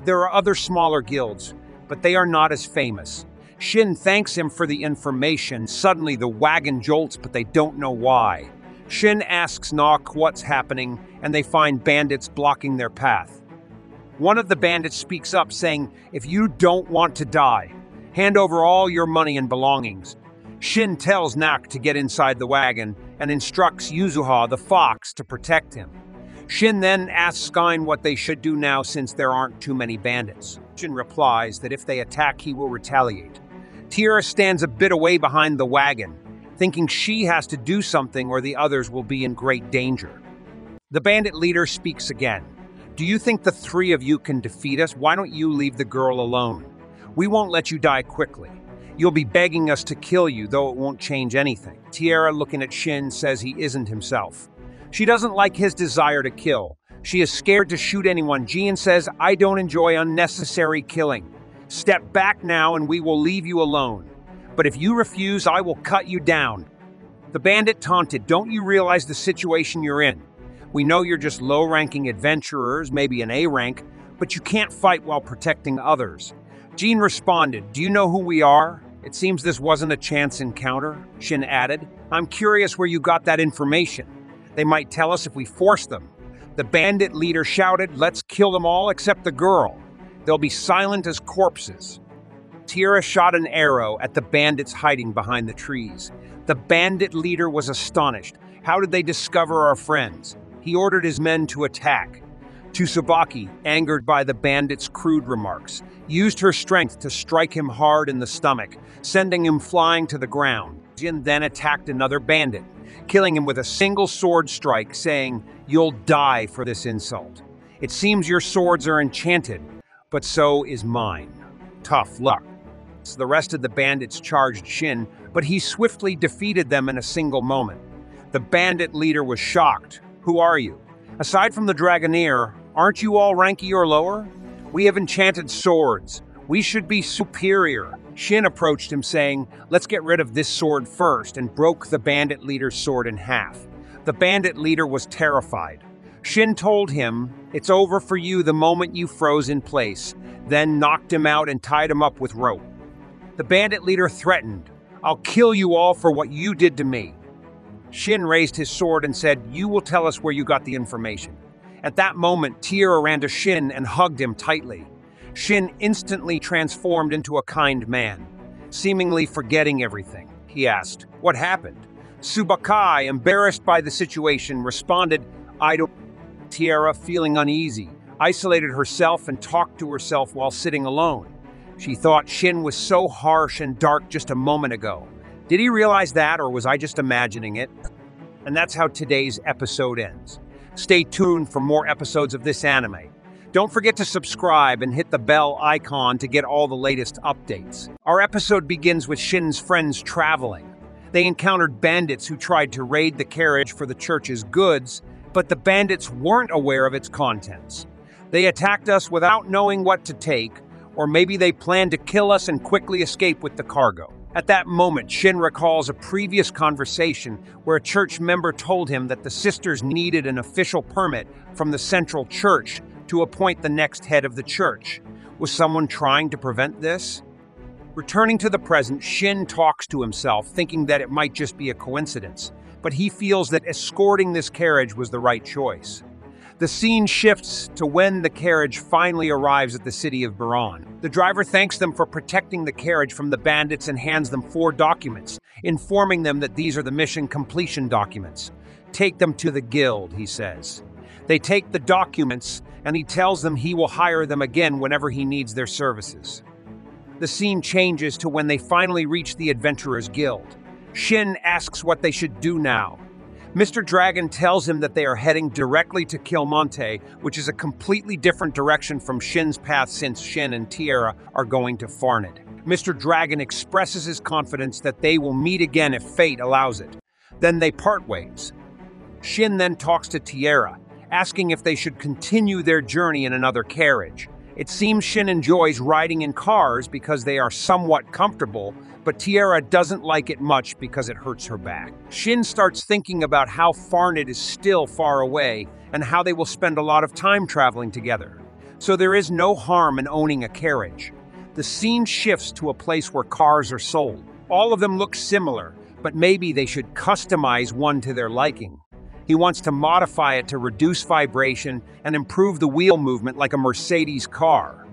A: There are other smaller guilds, but they are not as famous. Shin thanks him for the information. Suddenly the wagon jolts, but they don't know why. Shin asks Nok what's happening, and they find bandits blocking their path. One of the bandits speaks up, saying, "If you don't want to die, hand over all your money and belongings." Shin tells Nak to get inside the wagon and instructs Yuzuha the fox to protect him. Shin then asks Skyne what they should do now since there aren't too many bandits. Shin replies that if they attack, he will retaliate. Tira stands a bit away behind the wagon, thinking she has to do something or the others will be in great danger. The bandit leader speaks again. "Do you think the three of you can defeat us? Why don't you leave the girl alone? We won't let you die quickly. You'll be begging us to kill you, though it won't change anything." Tierra, looking at Shin, says he isn't himself. She doesn't like his desire to kill. She is scared to shoot anyone. Jean says, "I don't enjoy unnecessary killing. Step back now and we will leave you alone. But if you refuse, I will cut you down." The bandit taunted, "Don't you realize the situation you're in? We know you're just low-ranking adventurers, maybe an A rank, but you can't fight while protecting others." Jean responded, "Do you know who we are? It seems this wasn't a chance encounter." Shin added, "I'm curious where you got that information. They might tell us if we force them." The bandit leader shouted, "Let's kill them all except the girl. They'll be silent as corpses." Tira shot an arrow at the bandits hiding behind the trees. The bandit leader was astonished. How did they discover our friends? He ordered his men to attack. Tsubaki, angered by the bandits' crude remarks, used her strength to strike him hard in the stomach, sending him flying to the ground. Jin then attacked another bandit, killing him with a single sword strike, saying, "You'll die for this insult. It seems your swords are enchanted, but so is mine. Tough luck." The rest of the bandits charged Shin, but he swiftly defeated them in a single moment. The bandit leader was shocked. "Who are you? Aside from the Dragoneer, aren't you all ranky or lower? We have enchanted swords. We should be superior." Shin approached him saying, "Let's get rid of this sword first," and broke the bandit leader's sword in half. The bandit leader was terrified. Shin told him, "It's over for you the moment you froze in place," then knocked him out and tied him up with rope. The bandit leader threatened, "I'll kill you all for what you did to me." Shin raised his sword and said, "You will tell us where you got the information." At that moment, Tira ran to Shin and hugged him tightly. Shin instantly transformed into a kind man. Seemingly forgetting everything, he asked, "What happened?" Subakai, embarrassed by the situation, responded, "I don't." Tira, feeling uneasy, isolated herself and talked to herself while sitting alone. She thought Shin was so harsh and dark just a moment ago. Did he realize that, or was I just imagining it? And that's how today's episode ends. Stay tuned for more episodes of this anime. Don't forget to subscribe and hit the bell icon to get all the latest updates. Our episode begins with Shin's friends traveling. They encountered bandits who tried to raid the carriage for the church's goods, but the bandits weren't aware of its contents. They attacked us without knowing what to take, or maybe they planned to kill us and quickly escape with the cargo. At that moment, Shin recalls a previous conversation where a church member told him that the sisters needed an official permit from the central church to appoint the next head of the church. Was someone trying to prevent this? Returning to the present, Shin talks to himself, thinking that it might just be a coincidence, but he feels that escorting this carriage was the right choice. The scene shifts to when the carriage finally arrives at the city of Baran. The driver thanks them for protecting the carriage from the bandits and hands them 4 documents, informing them that these are the mission completion documents. "Take them to the guild," he says. They take the documents, and he tells them he will hire them again whenever he needs their services. The scene changes to when they finally reach the Adventurers Guild. Shin asks what they should do now. Mr. Dragon tells him that they are heading directly to Kilmonte, which is a completely different direction from Shin's path since Shin and Tierra are going to Farned. Mr. Dragon expresses his confidence that they will meet again if fate allows it. Then they part ways. Shin then talks to Tierra, asking if they should continue their journey in another carriage. It seems Shin enjoys riding in cars because they are somewhat comfortable, but Tierra doesn't like it much because it hurts her back. Shin starts thinking about how Farned is still far away and how they will spend a lot of time traveling together. So there is no harm in owning a carriage. The scene shifts to a place where cars are sold. All of them look similar, but maybe they should customize one to their liking. He wants to modify it to reduce vibration and improve the wheel movement like a Mercedes car.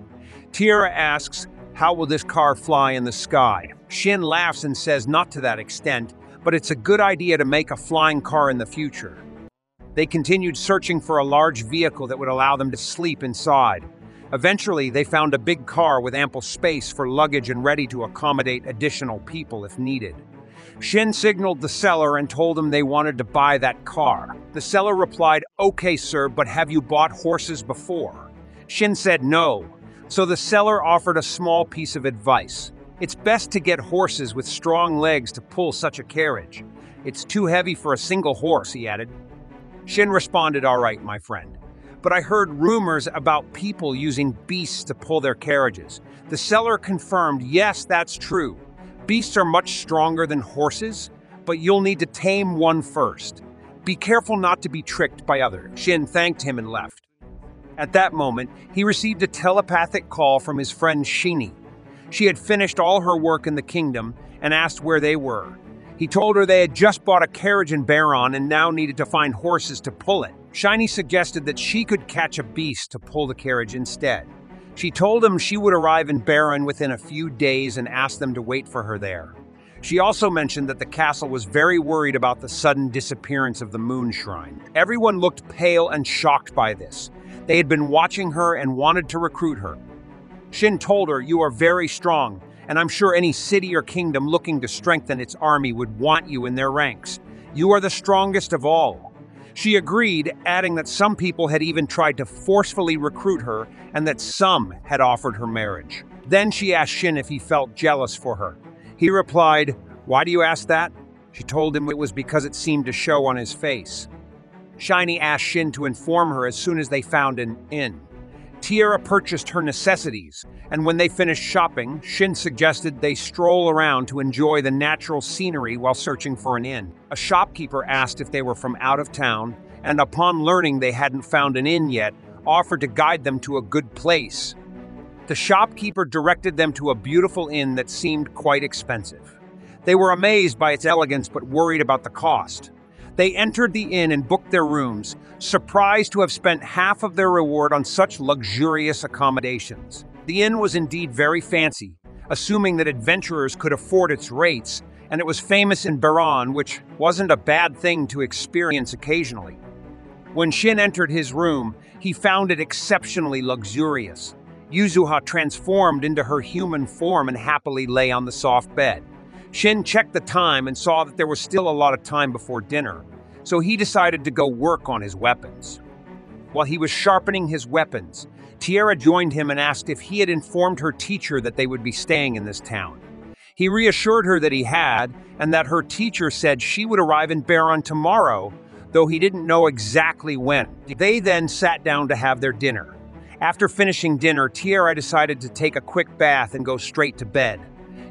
A: Tierra asks, how will this car fly in the sky? Shin laughs and says not to that extent, but it's a good idea to make a flying car in the future. They continued searching for a large vehicle that would allow them to sleep inside. Eventually, they found a big car with ample space for luggage and ready to accommodate additional people if needed. Shin signaled the seller and told him they wanted to buy that car. The seller replied, "Okay, sir, but have you bought horses before?" Shin said no, so the seller offered a small piece of advice. It's best to get horses with strong legs to pull such a carriage. It's too heavy for a single horse, he added. Shin responded, "All right, my friend. But I heard rumors about people using beasts to pull their carriages." The seller confirmed, "Yes, that's true. Beasts are much stronger than horses, but you'll need to tame one first. Be careful not to be tricked by others." Shin thanked him and left. At that moment, he received a telepathic call from his friend Shini. She had finished all her work in the kingdom and asked where they were. He told her they had just bought a carriage in Baron and now needed to find horses to pull it. Shiny suggested that she could catch a beast to pull the carriage instead. She told him she would arrive in Baron within a few days and asked them to wait for her there. She also mentioned that the castle was very worried about the sudden disappearance of the moon shrine. Everyone looked pale and shocked by this. They had been watching her and wanted to recruit her. Shin told her, "You are very strong, and I'm sure any city or kingdom looking to strengthen its army would want you in their ranks. You are the strongest of all." She agreed, adding that some people had even tried to forcefully recruit her and that some had offered her marriage. Then she asked Shin if he felt jealous for her. He replied, "Why do you ask that?" She told him it was because it seemed to show on his face. Shiny asked Shin to inform her as soon as they found an inn. Tierra purchased her necessities, and when they finished shopping, Shin suggested they stroll around to enjoy the natural scenery while searching for an inn. A shopkeeper asked if they were from out of town, and upon learning they hadn't found an inn yet, offered to guide them to a good place. The shopkeeper directed them to a beautiful inn that seemed quite expensive. They were amazed by its elegance but worried about the cost. They entered the inn and booked their rooms, surprised to have spent half of their reward on such luxurious accommodations. The inn was indeed very fancy, assuming that adventurers could afford its rates, and it was famous in Baron, which wasn't a bad thing to experience occasionally. When Shin entered his room, he found it exceptionally luxurious. Yuzuha transformed into her human form and happily lay on the soft bed. Shin checked the time and saw that there was still a lot of time before dinner, so he decided to go work on his weapons. While he was sharpening his weapons, Tierra joined him and asked if he had informed her teacher that they would be staying in this town. He reassured her that he had, and that her teacher said she would arrive in Baron tomorrow, though he didn't know exactly when. They then sat down to have their dinner. After finishing dinner, Tierra decided to take a quick bath and go straight to bed.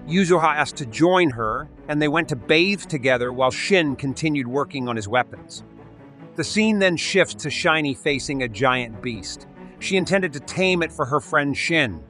A: Yuzuha asked to join her, and they went to bathe together while Shin continued working on his weapons. The scene then shifts to Shiny facing a giant beast. She intended to tame it for her friend Shin.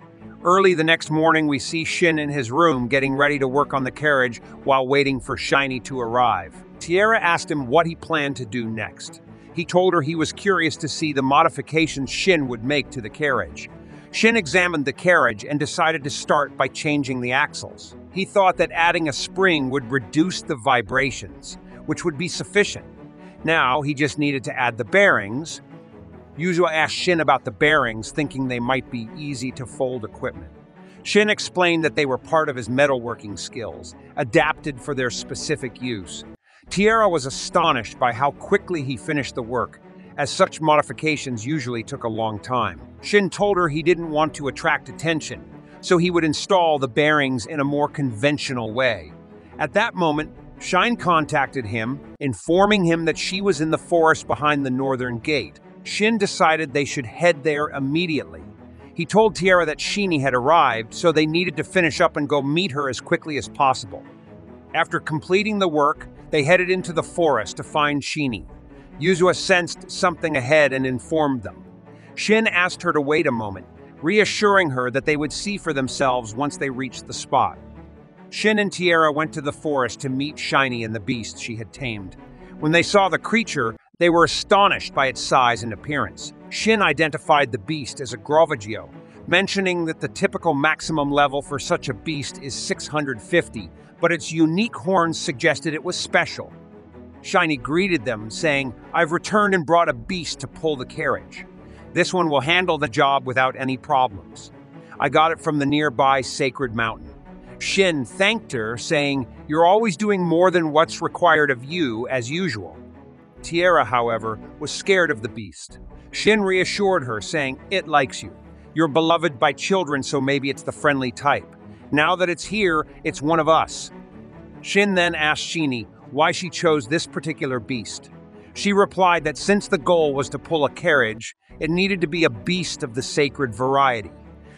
A: Early the next morning, we see Shin in his room getting ready to work on the carriage while waiting for Shiny to arrive. Tierra asked him what he planned to do next. He told her he was curious to see the modifications Shin would make to the carriage. Shin examined the carriage and decided to start by changing the axles. He thought that adding a spring would reduce the vibrations, which would be sufficient. Now he just needed to add the bearings. Yuzuha asked Shin about the bearings, thinking they might be easy-to-fold equipment. Shin explained that they were part of his metalworking skills, adapted for their specific use. Tiara was astonished by how quickly he finished the work, as such modifications usually took a long time. Shin told her he didn't want to attract attention, so he would install the bearings in a more conventional way. At that moment, Shin contacted him, informing him that she was in the forest behind the northern gate. Shin decided they should head there immediately. He told Tiara that Shini had arrived, so they needed to finish up and go meet her as quickly as possible. After completing the work, they headed into the forest to find Shini. Yuzua sensed something ahead and informed them. Shin asked her to wait a moment, reassuring her that they would see for themselves once they reached the spot. Shin and Tiara went to the forest to meet Shiny and the beast she had tamed. When they saw the creature, they were astonished by its size and appearance. Shin identified the beast as a Grovagio, mentioning that the typical maximum level for such a beast is 650, but its unique horns suggested it was special. Shiny greeted them, saying, "I've returned and brought a beast to pull the carriage. This one will handle the job without any problems. I got it from the nearby sacred mountain." Shin thanked her, saying, "You're always doing more than what's required of you, as usual." Tiara, however, was scared of the beast. Shin reassured her, saying, "It likes you. You're beloved by children, so maybe it's the friendly type. Now that it's here, it's one of us." Shin then asked Shini why she chose this particular beast. She replied that since the goal was to pull a carriage, it needed to be a beast of the sacred variety.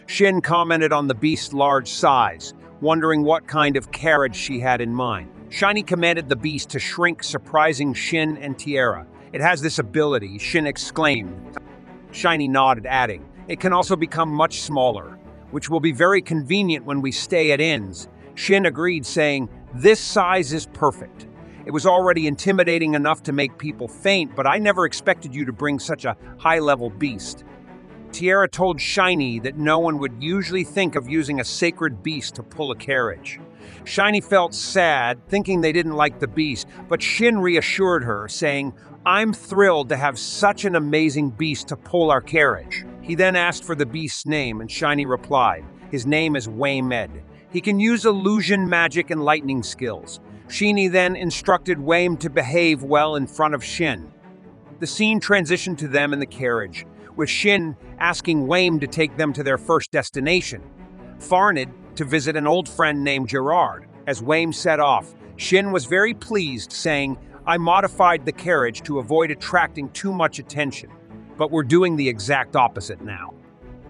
A: Shin commented on the beast's large size, wondering what kind of carriage she had in mind. Shiny commanded the beast to shrink, surprising Shin and Tiara. "It has this ability," Shin exclaimed. Shiny nodded, adding, "It can also become much smaller, which will be very convenient when we stay at inns." Shin agreed, saying, "This size is perfect. It was already intimidating enough to make people faint, but I never expected you to bring such a high-level beast." Tiara told Shiny that no one would usually think of using a sacred beast to pull a carriage. Shiny felt sad, thinking they didn't like the beast, but Shin reassured her, saying, "I'm thrilled to have such an amazing beast to pull our carriage." He then asked for the beast's name, and Shiny replied, "His name is Waymed. He can use illusion, magic, and lightning skills." Shiny then instructed Wayme to behave well in front of Shin. The scene transitioned to them in the carriage, with Shin asking Wayme to take them to their first destination, Farned, to visit an old friend named Gerard. As Wayme set off, Shin was very pleased, saying, "I modified the carriage to avoid attracting too much attention, but we're doing the exact opposite now."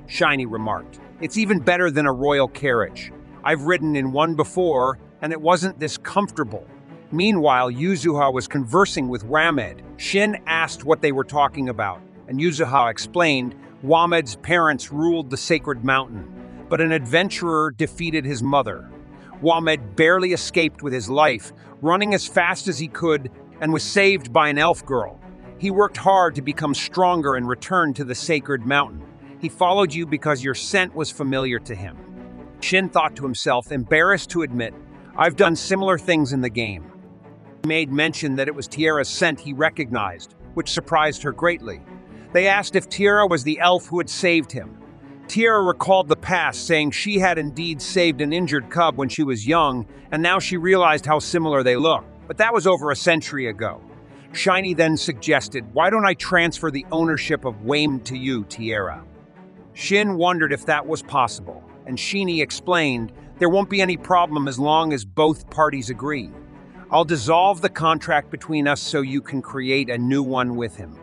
A: Shiny remarked, "It's even better than a royal carriage. I've ridden in one before, and it wasn't this comfortable." Meanwhile, Yuzuha was conversing with Wamed. Shin asked what they were talking about, and Yuzuha explained Wamed's parents ruled the sacred mountain, but an adventurer defeated his mother. Wamed barely escaped with his life, running as fast as he could, and was saved by an elf girl. He worked hard to become stronger and returned to the sacred mountain. He followed you because your scent was familiar to him. Shin thought to himself, embarrassed to admit, "I've done similar things in the game." He made mention that it was Tiara's scent he recognized, which surprised her greatly. They asked if Tiara was the elf who had saved him. Tiara recalled the past, saying she had indeed saved an injured cub when she was young, and now she realized how similar they looked. But that was over a century ago. Shiny then suggested, "Why don't I transfer the ownership of Wayme to you, Tiara?" Shin wondered if that was possible, and Shiny explained, "There won't be any problem as long as both parties agree. I'll dissolve the contract between us so you can create a new one with him."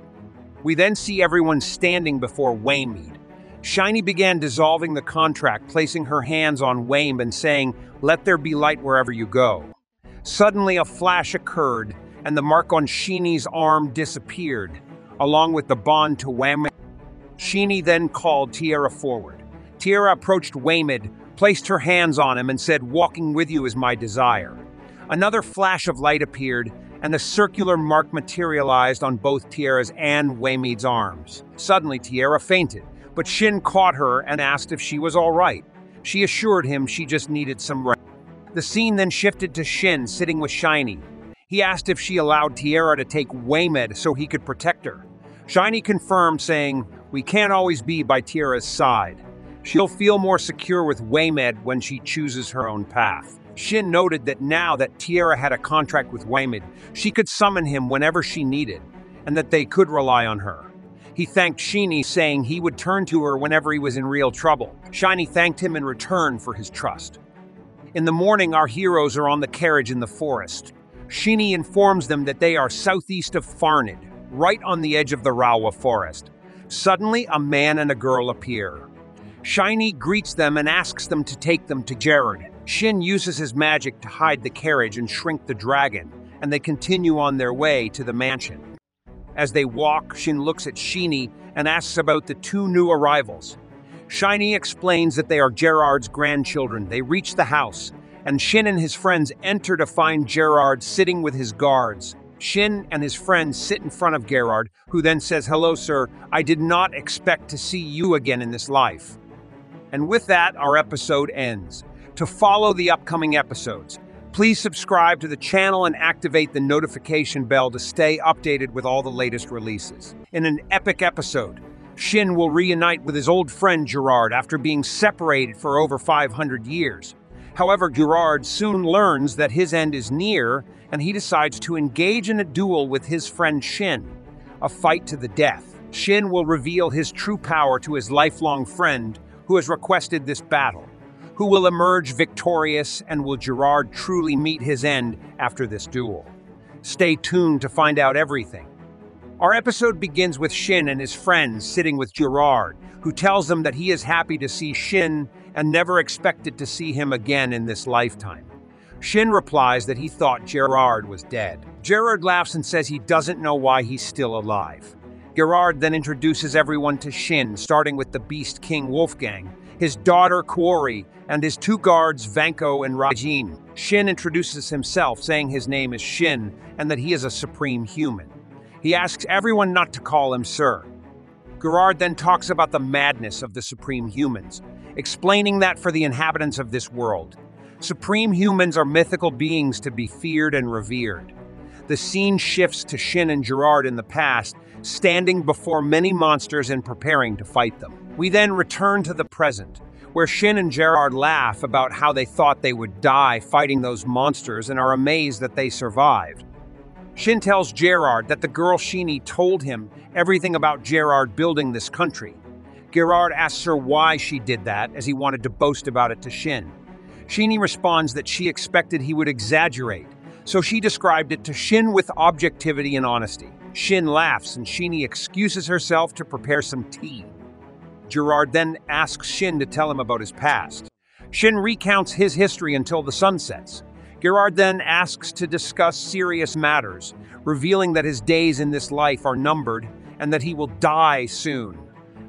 A: We then see everyone standing before Waymead. Shiny began dissolving the contract, placing her hands on Wayme and saying, "Let there be light wherever you go." Suddenly a flash occurred, and the mark on Shiny's arm disappeared, along with the bond to Wayme. Shiny then called Tiara forward. Tiara approached Waymed, placed her hands on him, and said, "Walking with you is my desire." Another flash of light appeared, and a circular mark materialized on both Tiara's and Waymed's arms. Suddenly, Tiara fainted, but Shin caught her and asked if she was all right. She assured him she just needed some rest. The scene then shifted to Shin sitting with Shiny. He asked if she allowed Tiara to take Waymed so he could protect her. Shiny confirmed, saying, "We can't always be by Tiara's side. She'll feel more secure with Waymed when she chooses her own path." Shin noted that now that Tierra had a contract with Waymond, she could summon him whenever she needed, and that they could rely on her. He thanked Shiny, saying he would turn to her whenever he was in real trouble. Shiny thanked him in return for his trust. In the morning, our heroes are on the carriage in the forest. Shiny informs them that they are southeast of Farnid, right on the edge of the Rawa forest. Suddenly, a man and a girl appear. Shiny greets them and asks them to take them to Gerard. Shin uses his magic to hide the carriage and shrink the dragon, and they continue on their way to the mansion. As they walk, Shin looks at Shiny and asks about the two new arrivals. Shiny explains that they are Gerard's grandchildren. They reach the house, and Shin and his friends enter to find Gerard sitting with his guards. Shin and his friends sit in front of Gerard, who then says, "Hello, sir. I did not expect to see you again in this life." And with that, our episode ends. To follow the upcoming episodes, please subscribe to the channel and activate the notification bell to stay updated with all the latest releases. In an epic episode, Shin will reunite with his old friend Gerard after being separated for over 500 years. However, Gerard soon learns that his end is near, and he decides to engage in a duel with his friend Shin, a fight to the death. Shin will reveal his true power to his lifelong friend, who has requested this battle. Who will emerge victorious, and will Gerard truly meet his end after this duel? Stay tuned to find out everything. Our episode begins with Shin and his friends sitting with Gerard, who tells them that he is happy to see Shin and never expected to see him again in this lifetime. Shin replies that he thought Gerard was dead. Gerard laughs and says he doesn't know why he's still alive. Gerard then introduces everyone to Shin, starting with the Beast King Wolfgang, his daughter Kuori, and his two guards Vanko and Rajin. Shin introduces himself, saying his name is Shin and that he is a supreme human. He asks everyone not to call him sir. Gerard then talks about the madness of the supreme humans, explaining that for the inhabitants of this world, supreme humans are mythical beings to be feared and revered. The scene shifts to Shin and Gerard in the past, standing before many monsters and preparing to fight them. We then return to the present, where Shin and Gerard laugh about how they thought they would die fighting those monsters and are amazed that they survived. Shin tells Gerard that the girl Shiny told him everything about Gerard building this country. Gerard asks her why she did that, as he wanted to boast about it to Shin. Shiny responds that she expected he would exaggerate, so she described it to Shin with objectivity and honesty. Shin laughs and Shiny excuses herself to prepare some tea. Gerard then asks Shin to tell him about his past. Shin recounts his history until the sun sets. Gerard then asks to discuss serious matters, revealing that his days in this life are numbered and that he will die soon,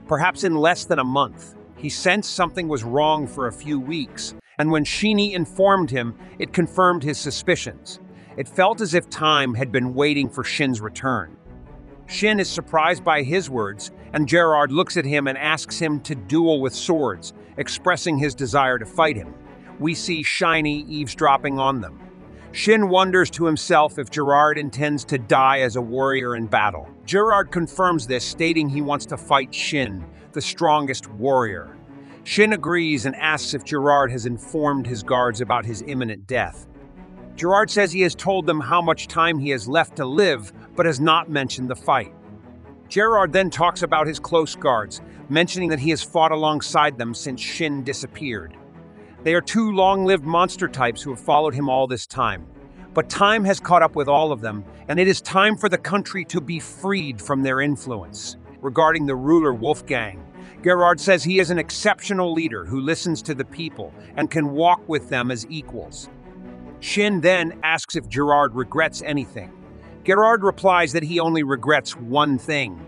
A: perhaps in less than a month. He sensed something was wrong for a few weeks, and when Shiny informed him, it confirmed his suspicions. It felt as if time had been waiting for Shin's return. Shin is surprised by his words, and Gerard looks at him and asks him to duel with swords, expressing his desire to fight him. We see Shiny eavesdropping on them. Shin wonders to himself if Gerard intends to die as a warrior in battle. Gerard confirms this, stating he wants to fight Shin, the strongest warrior. Shin agrees and asks if Gerard has informed his guards about his imminent death. Gerard says he has told them how much time he has left to live, but has not mentioned the fight. Gerard then talks about his close guards, mentioning that he has fought alongside them since Shin disappeared. They are two long-lived monster types who have followed him all this time. But time has caught up with all of them, and it is time for the country to be freed from their influence. Regarding the ruler Wolfgang, Gerard says he is an exceptional leader who listens to the people and can walk with them as equals. Shin then asks if Gerard regrets anything. Gerard replies that he only regrets one thing.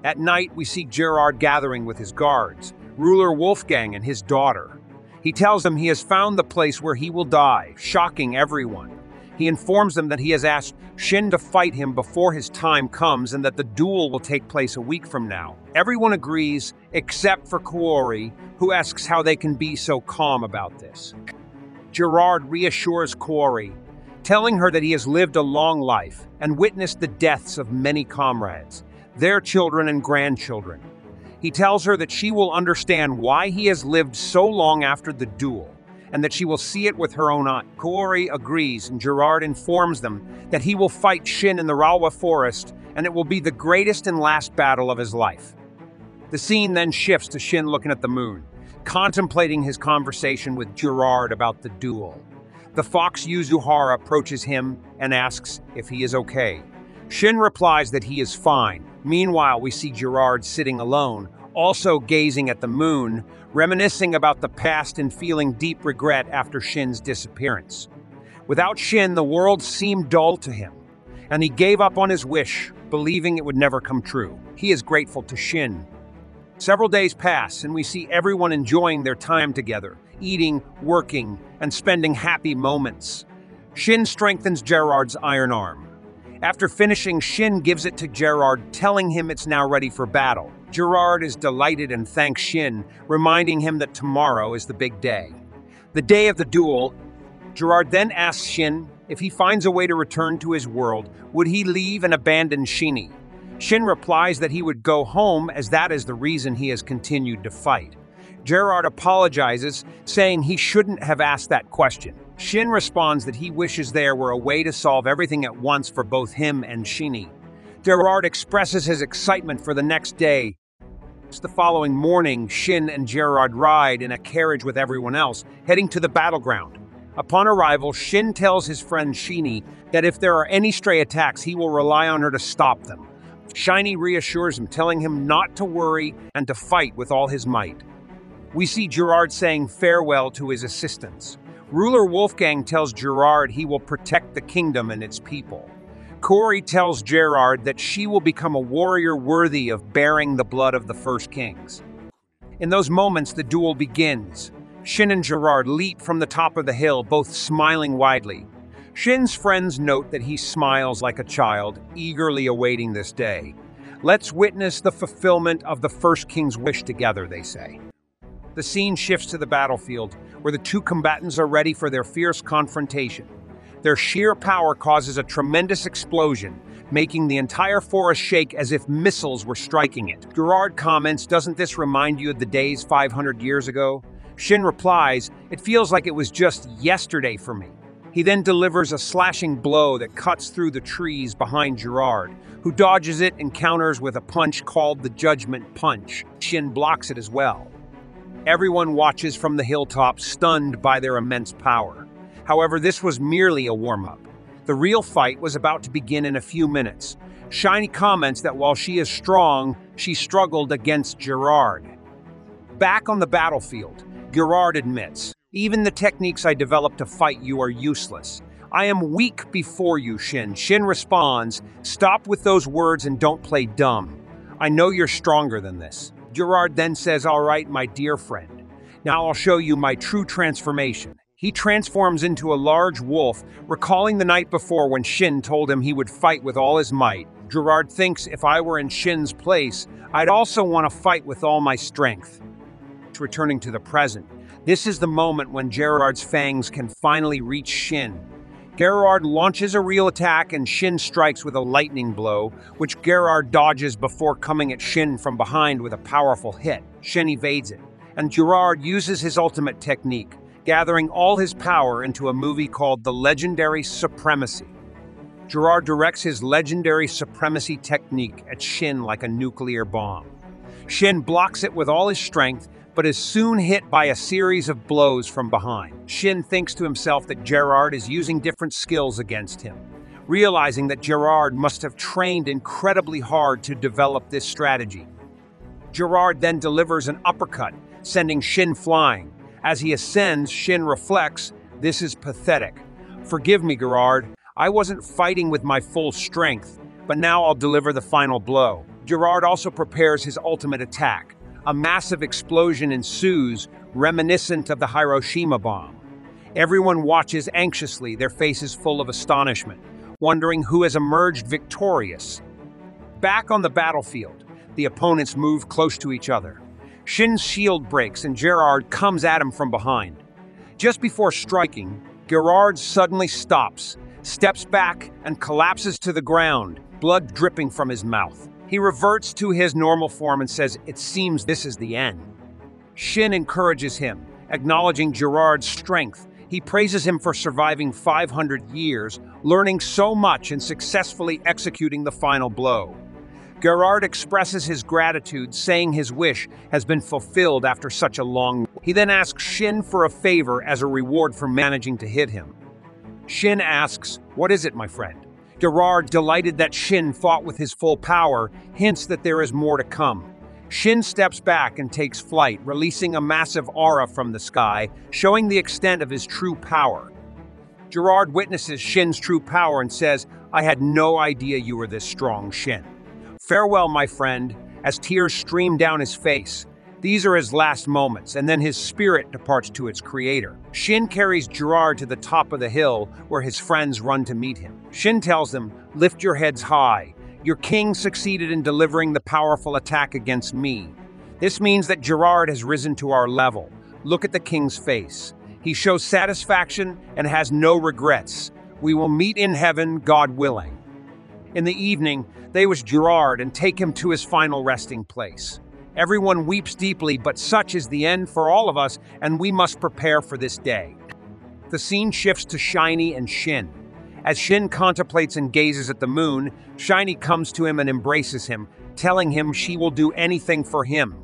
A: At night, we see Gerard gathering with his guards, ruler Wolfgang and his daughter. He tells them he has found the place where he will die, shocking everyone. He informs them that he has asked Shin to fight him before his time comes and that the duel will take place a week from now. Everyone agrees, except for Kuori, who asks how they can be so calm about this. Gerard reassures Kuori, telling her that he has lived a long life and witnessed the deaths of many comrades, their children and grandchildren. He tells her that she will understand why he has lived so long after the duel, and that she will see it with her own eye. Kaori agrees, and Gerard informs them that he will fight Shin in the Rawa forest, and it will be the greatest and last battle of his life. The scene then shifts to Shin looking at the moon, contemplating his conversation with Gerard about the duel. The fox Yuzuhara approaches him and asks if he is okay. Shin replies that he is fine. Meanwhile, we see Gerard sitting alone, also gazing at the moon, reminiscing about the past and feeling deep regret after Shin's disappearance. Without Shin, the world seemed dull to him, and he gave up on his wish, believing it would never come true. He is grateful to Shin. Several days pass, and we see everyone enjoying their time together, eating, working, and spending happy moments. Shin strengthens Gerard's iron arm. After finishing, Shin gives it to Gerard, telling him it's now ready for battle. Gerard is delighted and thanks Shin, reminding him that tomorrow is the big day. The day of the duel, Gerard then asks Shin if he finds a way to return to his world, would he leave and abandon Shinny? Shin replies that he would go home, as that is the reason he has continued to fight. Gerard apologizes, saying he shouldn't have asked that question. Shin responds that he wishes there were a way to solve everything at once for both him and Shinny. Gerard expresses his excitement for the next day. The following morning, Shin and Gerard ride in a carriage with everyone else, heading to the battleground. Upon arrival, Shin tells his friend Shinny that if there are any stray attacks, he will rely on her to stop them. Shinny reassures him, telling him not to worry and to fight with all his might. We see Gerard saying farewell to his assistants. Ruler Wolfgang tells Gerard he will protect the kingdom and its people. Kaori tells Gerard that she will become a warrior worthy of bearing the blood of the first kings. In those moments, the duel begins. Shin and Gerard leap from the top of the hill, both smiling widely. Shin's friends note that he smiles like a child, eagerly awaiting this day. Let's witness the fulfillment of the first king's wish together, they say. The scene shifts to the battlefield, where the two combatants are ready for their fierce confrontation. Their sheer power causes a tremendous explosion, making the entire forest shake as if missiles were striking it. Gerard comments, "Doesn't this remind you of the days 500 years ago?" Shin replies, "It feels like it was just yesterday for me." He then delivers a slashing blow that cuts through the trees behind Gerard, who dodges it and counters with a punch called the Judgment Punch. Shin blocks it as well. Everyone watches from the hilltop, stunned by their immense power. However, this was merely a warm-up. The real fight was about to begin in a few minutes. Shiny comments that while she is strong, she struggled against Gerard. Back on the battlefield, Gerard admits, "Even the techniques I developed to fight you are useless. I am weak before you, Shin." Shin responds, "Stop with those words and don't play dumb. I know you're stronger than this." Gerard then says, "All right, my dear friend. Now I'll show you my true transformation." He transforms into a large wolf, recalling the night before when Shin told him he would fight with all his might. Gerard thinks, if I were in Shin's place, I'd also want to fight with all my strength. Returning to the present, this is the moment when Gerard's fangs can finally reach Shin. Gerard launches a real attack and Shin strikes with a lightning blow, which Gerard dodges before coming at Shin from behind with a powerful hit. Shin evades it, and Gerard uses his ultimate technique, gathering all his power into a movie called The Legendary Supremacy. Gerard directs his legendary supremacy technique at Shin like a nuclear bomb. Shin blocks it with all his strength, but is soon hit by a series of blows from behind. Shin thinks to himself that Gerard is using different skills against him, realizing that Gerard must have trained incredibly hard to develop this strategy. Gerard then delivers an uppercut, sending Shin flying. As he ascends, Shin reflects, "This is pathetic. Forgive me, Gerard. I wasn't fighting with my full strength, but now I'll deliver the final blow." Gerard also prepares his ultimate attack. A massive explosion ensues, reminiscent of the Hiroshima bomb. Everyone watches anxiously, their faces full of astonishment, wondering who has emerged victorious. Back on the battlefield, the opponents move close to each other. Shin's shield breaks and Gerard comes at him from behind. Just before striking, Gerard suddenly stops, steps back, and collapses to the ground, blood dripping from his mouth. He reverts to his normal form and says, "It seems this is the end." Shin encourages him, acknowledging Gerard's strength. He praises him for surviving 500 years, learning so much and successfully executing the final blow. Gerard expresses his gratitude, saying his wish has been fulfilled after such a long. He then asks Shin for a favor as a reward for managing to hit him. Shin asks, "What is it, my friend?" Gerard, delighted that Shin fought with his full power, hints that there is more to come. Shin steps back and takes flight, releasing a massive aura from the sky, showing the extent of his true power. Gerard witnesses Shin's true power and says, "I had no idea you were this strong, Shin. Farewell, my friend," as tears stream down his face. These are his last moments, and then his spirit departs to its creator. Shin carries Gerard to the top of the hill, where his friends run to meet him. Shin tells them, "Lift your heads high. Your king succeeded in delivering the powerful attack against me. This means that Gerard has risen to our level. Look at the king's face. He shows satisfaction and has no regrets. We will meet in heaven, God willing." In the evening, they wish Gerard and take him to his final resting place. Everyone weeps deeply, but such is the end for all of us, and we must prepare for this day. The scene shifts to Shiny and Shin. As Shin contemplates and gazes at the moon, Shiny comes to him and embraces him, telling him she will do anything for him.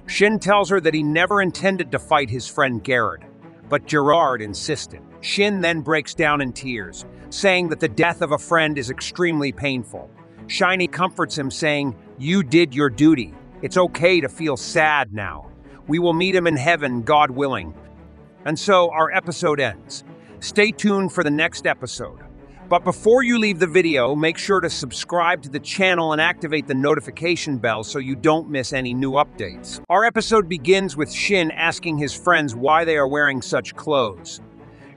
A: Shin tells her that he never intended to fight his friend Gerard, but Gerard insisted. Shin then breaks down in tears, saying that the death of a friend is extremely painful. Shiny comforts him, saying, "You did your duty. It's okay to feel sad now. We will meet him in heaven, God willing." And so our episode ends. Stay tuned for the next episode. But before you leave the video, make sure to subscribe to the channel and activate the notification bell so you don't miss any new updates. Our episode begins with Shin asking his friends why they are wearing such clothes.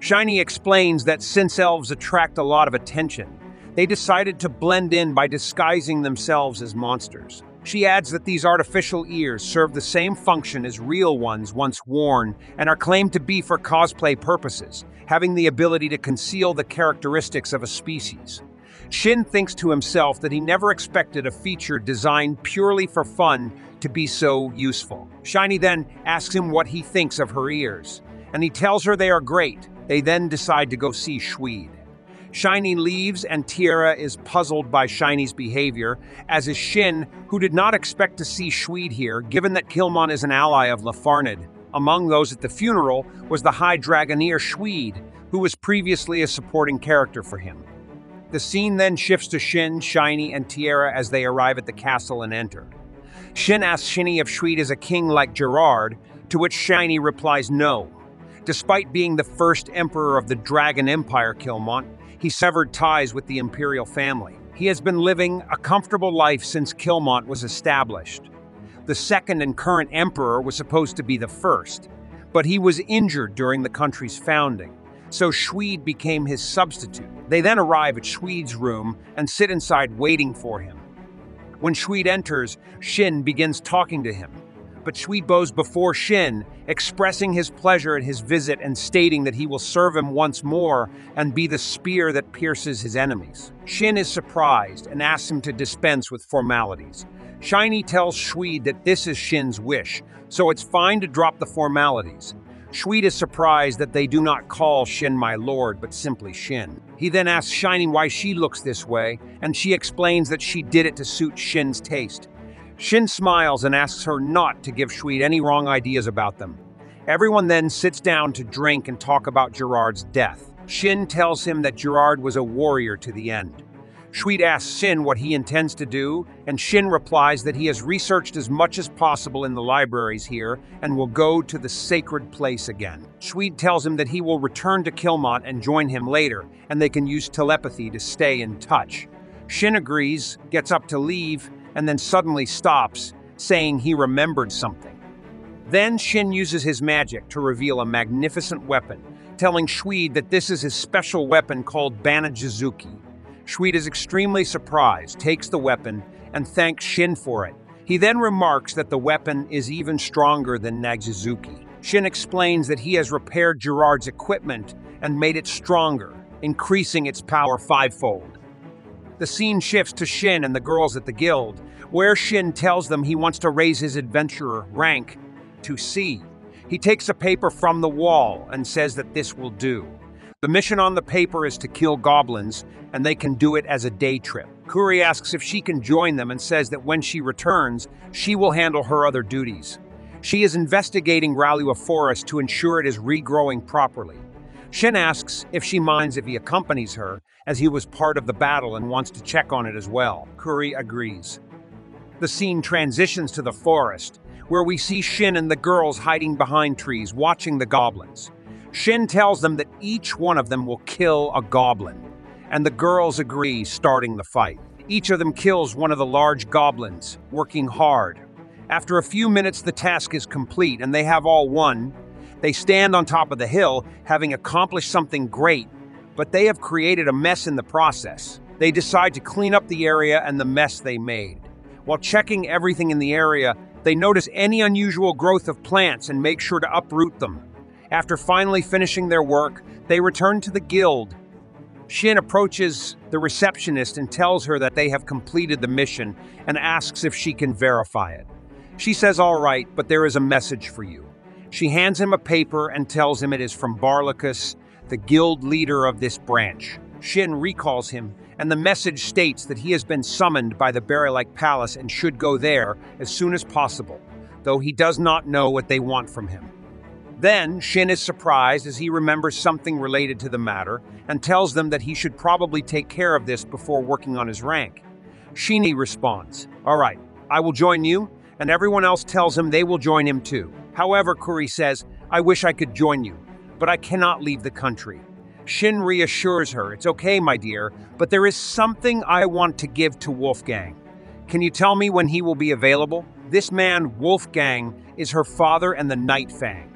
A: Shiny explains that since elves attract a lot of attention, they decided to blend in by disguising themselves as monsters. She adds that these artificial ears serve the same function as real ones once worn and are claimed to be for cosplay purposes, having the ability to conceal the characteristics of a species. Shin thinks to himself that he never expected a feature designed purely for fun to be so useful. Shiny then asks him what he thinks of her ears, and he tells her they are great. They then decide to go see Schweid. Shiny leaves, and Tiara is puzzled by Shiny's behavior, as is Shin, who did not expect to see Schweid here, given that Kilmon is an ally of Lafarned. Among those at the funeral was the High Dragoneer Schweid, who was previously a supporting character for him. The scene then shifts to Shin, Shiny, and Tiara as they arrive at the castle and enter. Shin asks Shiny if Schweid is a king like Gerard, to which Shiny replies no. Despite being the first emperor of the Dragon Empire Kilmont, he severed ties with the imperial family. He has been living a comfortable life since Kilmont was established. The second and current emperor was supposed to be the first, but he was injured during the country's founding, so Schweid became his substitute. They then arrive at Schweid's room and sit inside waiting for him. When Schweid enters, Shin begins talking to him, but Schweid bows before Shin, expressing his pleasure at his visit and stating that he will serve him once more and be the spear that pierces his enemies. Shin is surprised and asks him to dispense with formalities. Shiny tells Schweid that this is Shin's wish, so it's fine to drop the formalities. Schweid is surprised that they do not call Shin my lord, but simply Shin. He then asks Shiny why she looks this way, and she explains that she did it to suit Shin's taste. Shin smiles and asks her not to give Schweid any wrong ideas about them. Everyone then sits down to drink and talk about Gerard's death. Shin tells him that Gerard was a warrior to the end. Schweid asks Shin what he intends to do, and Shin replies that he has researched as much as possible in the libraries here and will go to the sacred place again. Schweid tells him that he will return to Kilmont and join him later, and they can use telepathy to stay in touch. Shin agrees, gets up to leave, and then suddenly stops, saying he remembered something. Then Shin uses his magic to reveal a magnificent weapon, telling Schweid that this is his special weapon called Banajizuki. Schweid is extremely surprised, takes the weapon, and thanks Shin for it. He then remarks that the weapon is even stronger than Nagizuki. Shin explains that he has repaired Gerard's equipment and made it stronger, increasing its power fivefold. The scene shifts to Shin and the girls at the guild, where Shin tells them he wants to raise his adventurer rank to C. He takes a paper from the wall and says that this will do. The mission on the paper is to kill goblins, and they can do it as a day trip. Kuri asks if she can join them and says that when she returns, she will handle her other duties. She is investigating Ralua Forest to ensure it is regrowing properly. Shin asks if she minds if he accompanies her, as he was part of the battle and wants to check on it as well. Kuri agrees. The scene transitions to the forest, where we see Shin and the girls hiding behind trees, watching the goblins. Shin tells them that each one of them will kill a goblin, and the girls agree, starting the fight. Each of them kills one of the large goblins, working hard. After a few minutes, the task is complete, and they have all won. They stand on top of the hill, having accomplished something great, but they have created a mess in the process. They decide to clean up the area and the mess they made. While checking everything in the area, they notice any unusual growth of plants and make sure to uproot them. After finally finishing their work, they return to the guild. Shin approaches the receptionist and tells her that they have completed the mission and asks if she can verify it. She says all right, but there is a message for you. She hands him a paper and tells him it is from Barlicus, the guild leader of this branch. Shin recalls him, and the message states that he has been summoned by the Berry-like Palace and should go there as soon as possible, though he does not know what they want from him. Then, Shin is surprised as he remembers something related to the matter and tells them that he should probably take care of this before working on his rank. Shini responds, "All right, I will join you," and everyone else tells him they will join him too. However, Kuri says, "I wish I could join you, but I cannot leave the country." Shin reassures her, "It's okay, my dear, but there is something I want to give to Wolfgang. Can you tell me when he will be available?" This man, Wolfgang, is her father and the Night Fang.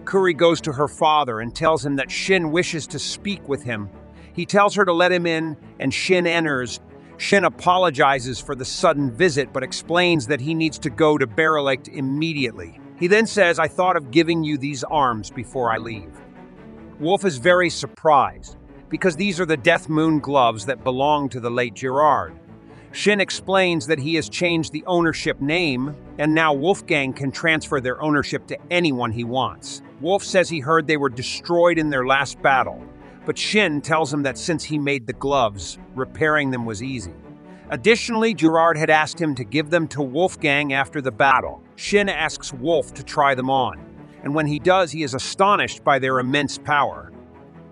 A: Kuri goes to her father and tells him that Shin wishes to speak with him. He tells her to let him in, and Shin enters. Shin apologizes for the sudden visit, but explains that he needs to go to Berry-like immediately. He then says, "I thought of giving you these arms before I leave." Wolf is very surprised, because these are the Death Moon gloves that belong to the late Gerard. Shin explains that he has changed the ownership name, and now Wolfgang can transfer their ownership to anyone he wants. Wolf says he heard they were destroyed in their last battle, but Shin tells him that since he made the gloves, repairing them was easy. Additionally, Gerard had asked him to give them to Wolfgang after the battle. Shin asks Wolf to try them on, and when he does, he is astonished by their immense power.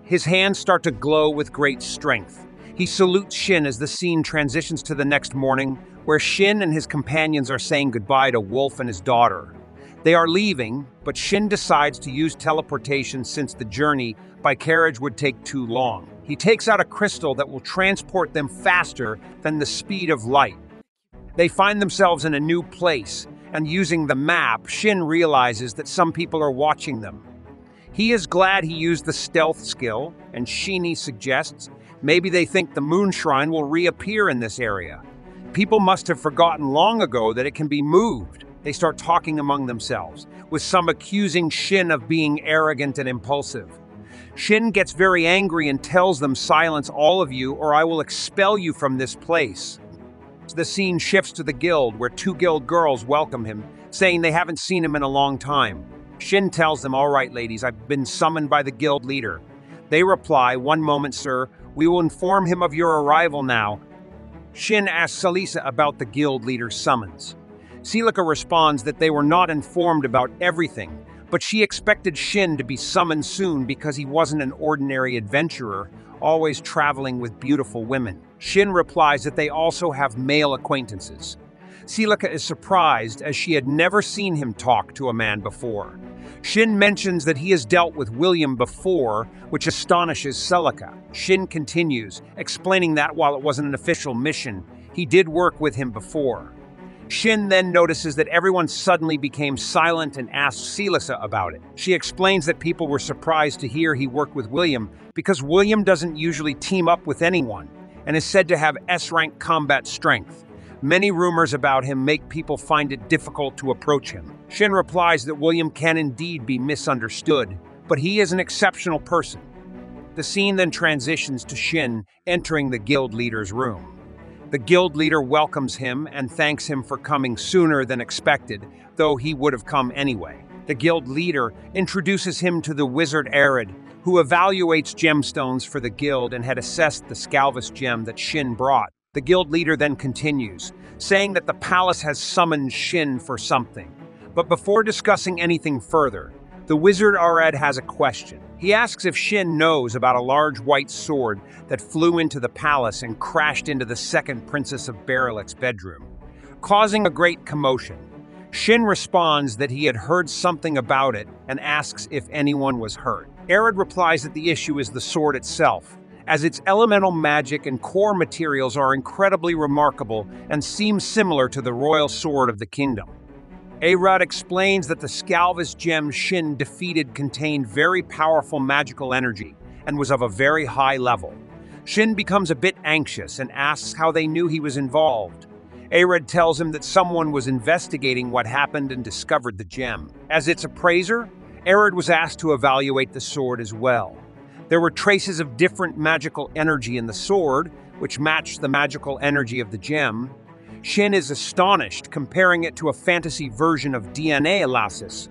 A: His hands start to glow with great strength. He salutes Shin as the scene transitions to the next morning, where Shin and his companions are saying goodbye to Wolf and his daughter. They are leaving, but Shin decides to use teleportation since the journey by carriage would take too long. He takes out a crystal that will transport them faster than the speed of light. They find themselves in a new place, and using the map, Shin realizes that some people are watching them. He is glad he used the stealth skill, and Shini suggests maybe they think the moon shrine will reappear in this area. People must have forgotten long ago that it can be moved. They start talking among themselves, with some accusing Shin of being arrogant and impulsive. Shin gets very angry and tells them, "Silence all of you, or I will expel you from this place." The scene shifts to the guild, where two guild girls welcome him, saying they haven't seen him in a long time. Shin tells them, "All right, ladies, I've been summoned by the guild leader." They reply, "One moment, sir. We will inform him of your arrival now." Shin asks Salisa about the guild leader's summons. Celica responds that they were not informed about everything, but she expected Shin to be summoned soon because he wasn't an ordinary adventurer, always traveling with beautiful women. Shin replies that they also have male acquaintances. Celica is surprised as she had never seen him talk to a man before. Shin mentions that he has dealt with William before, which astonishes Celica. Shin continues, explaining that while it wasn't an official mission, he did work with him before. Shin then notices that everyone suddenly became silent and asks Celica about it. She explains that people were surprised to hear he worked with William because William doesn't usually team up with anyone and is said to have S-rank combat strength. Many rumors about him make people find it difficult to approach him. Shin replies that William can indeed be misunderstood, but he is an exceptional person. The scene then transitions to Shin entering the guild leader's room. The guild leader welcomes him and thanks him for coming sooner than expected, though he would have come anyway. The guild leader introduces him to the wizard Arid, who evaluates gemstones for the guild and had assessed the Scalvus gem that Shin brought. The guild leader then continues, saying that the palace has summoned Shin for something. But before discussing anything further, the wizard Arid has a question. He asks if Shin knows about a large white sword that flew into the palace and crashed into the second Princess of Barilik's bedroom, causing a great commotion. Shin responds that he had heard something about it and asks if anyone was hurt. Arid replies that the issue is the sword itself, as its elemental magic and core materials are incredibly remarkable and seem similar to the royal sword of the kingdom. Arid explains that the Scalvus gem Shin defeated contained very powerful magical energy and was of a very high level. Shin becomes a bit anxious and asks how they knew he was involved. Arid tells him that someone was investigating what happened and discovered the gem. As its appraiser, Arid was asked to evaluate the sword as well. There were traces of different magical energy in the sword, which matched the magical energy of the gem. Shin is astonished, comparing it to a fantasy version of DNA analysis.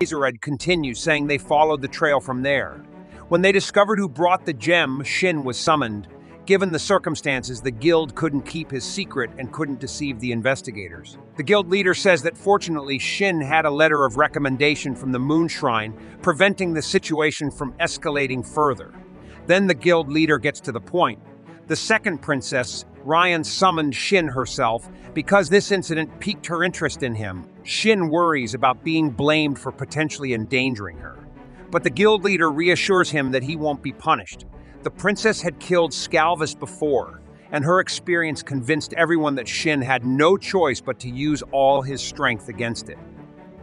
A: Arid continues, saying they followed the trail from there. When they discovered who brought the gem, Shin was summoned. Given the circumstances, the guild couldn't keep his secret and couldn't deceive the investigators. The guild leader says that fortunately Shin had a letter of recommendation from the Moon Shrine, preventing the situation from escalating further. Then the guild leader gets to the point. The second princess, Ryan, summoned Shin herself because this incident piqued her interest in him. Shin worries about being blamed for potentially endangering her. But the guild leader reassures him that he won't be punished. The princess had killed Scalvus before, and her experience convinced everyone that Shin had no choice but to use all his strength against it.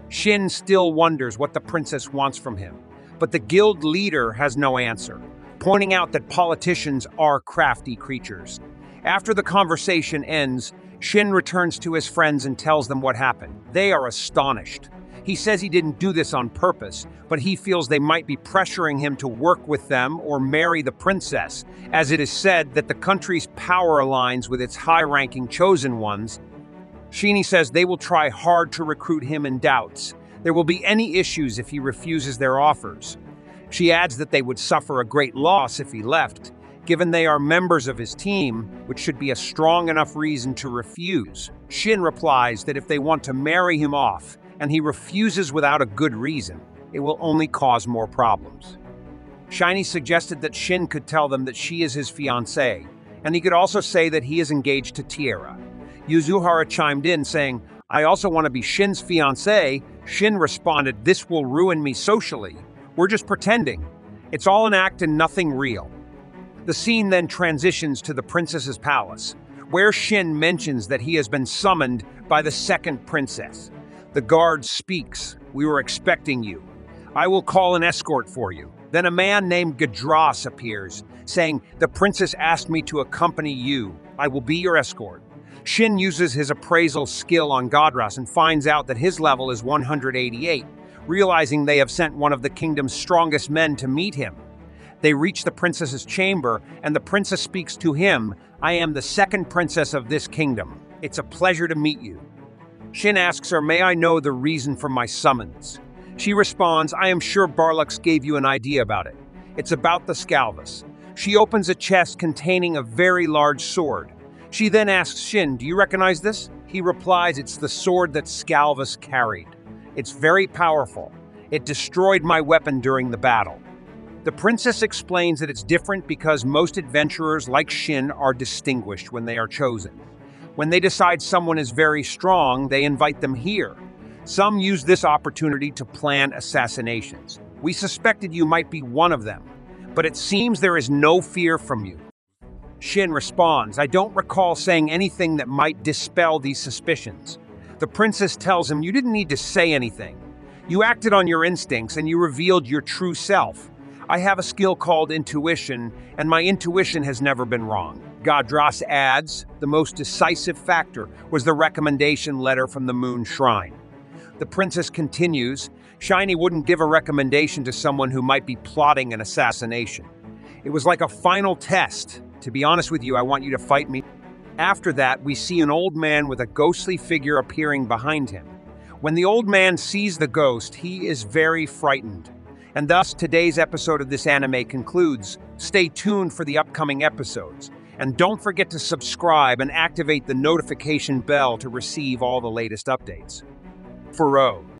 A: Shin still wonders what the princess wants from him, but the guild leader has no answer, pointing out that politicians are crafty creatures. After the conversation ends, Shin returns to his friends and tells them what happened. They are astonished. He says he didn't do this on purpose, but he feels they might be pressuring him to work with them or marry the princess, as it is said that the country's power aligns with its high-ranking chosen ones. Shin says they will try hard to recruit him and doubts. There will be any issues if he refuses their offers. She adds that they would suffer a great loss if he left, given they are members of his team, which should be a strong enough reason to refuse. Shin replies that if they want to marry him off, and he refuses without a good reason, it will only cause more problems. Shiny suggested that Shin could tell them that she is his fiancée, and he could also say that he is engaged to Tierra. Yuzuhara chimed in, saying, "I also want to be Shin's fiancée." Shin responded, "This will ruin me socially. We're just pretending. It's all an act and nothing real." The scene then transitions to the princess's palace, where Shin mentions that he has been summoned by the second princess. The guard speaks, "We were expecting you. I will call an escort for you." Then a man named Gadras appears, saying, "The princess asked me to accompany you. I will be your escort." Shin uses his appraisal skill on Gadras and finds out that his level is 188, realizing they have sent one of the kingdom's strongest men to meet him. They reach the princess's chamber, and the princess speaks to him, "I am the second princess of this kingdom. It's a pleasure to meet you." Shin asks her, "May I know the reason for my summons?" She responds, "I am sure Barlux gave you an idea about it. It's about the Scalvus." She opens a chest containing a very large sword. She then asks Shin, "Do you recognize this?" He replies, "It's the sword that Scalvus carried. It's very powerful. It destroyed my weapon during the battle." The princess explains that it's different because most adventurers like Shin are distinguished when they are chosen. When they decide someone is very strong, they invite them here. Some use this opportunity to plan assassinations. We suspected you might be one of them, but it seems there is no fear from you. Shin responds, "I don't recall saying anything that might dispel these suspicions." The princess tells him, "You didn't need to say anything. You acted on your instincts and you revealed your true self. I have a skill called intuition, and my intuition has never been wrong." Gadras adds, "The most decisive factor was the recommendation letter from the Moon Shrine." The princess continues, "Shiny wouldn't give a recommendation to someone who might be plotting an assassination. It was like a final test. To be honest with you, I want you to fight me." After that, we see an old man with a ghostly figure appearing behind him. When the old man sees the ghost, he is very frightened. And thus, today's episode of this anime concludes. Stay tuned for the upcoming episodes. And don't forget to subscribe and activate the notification bell to receive all the latest updates. For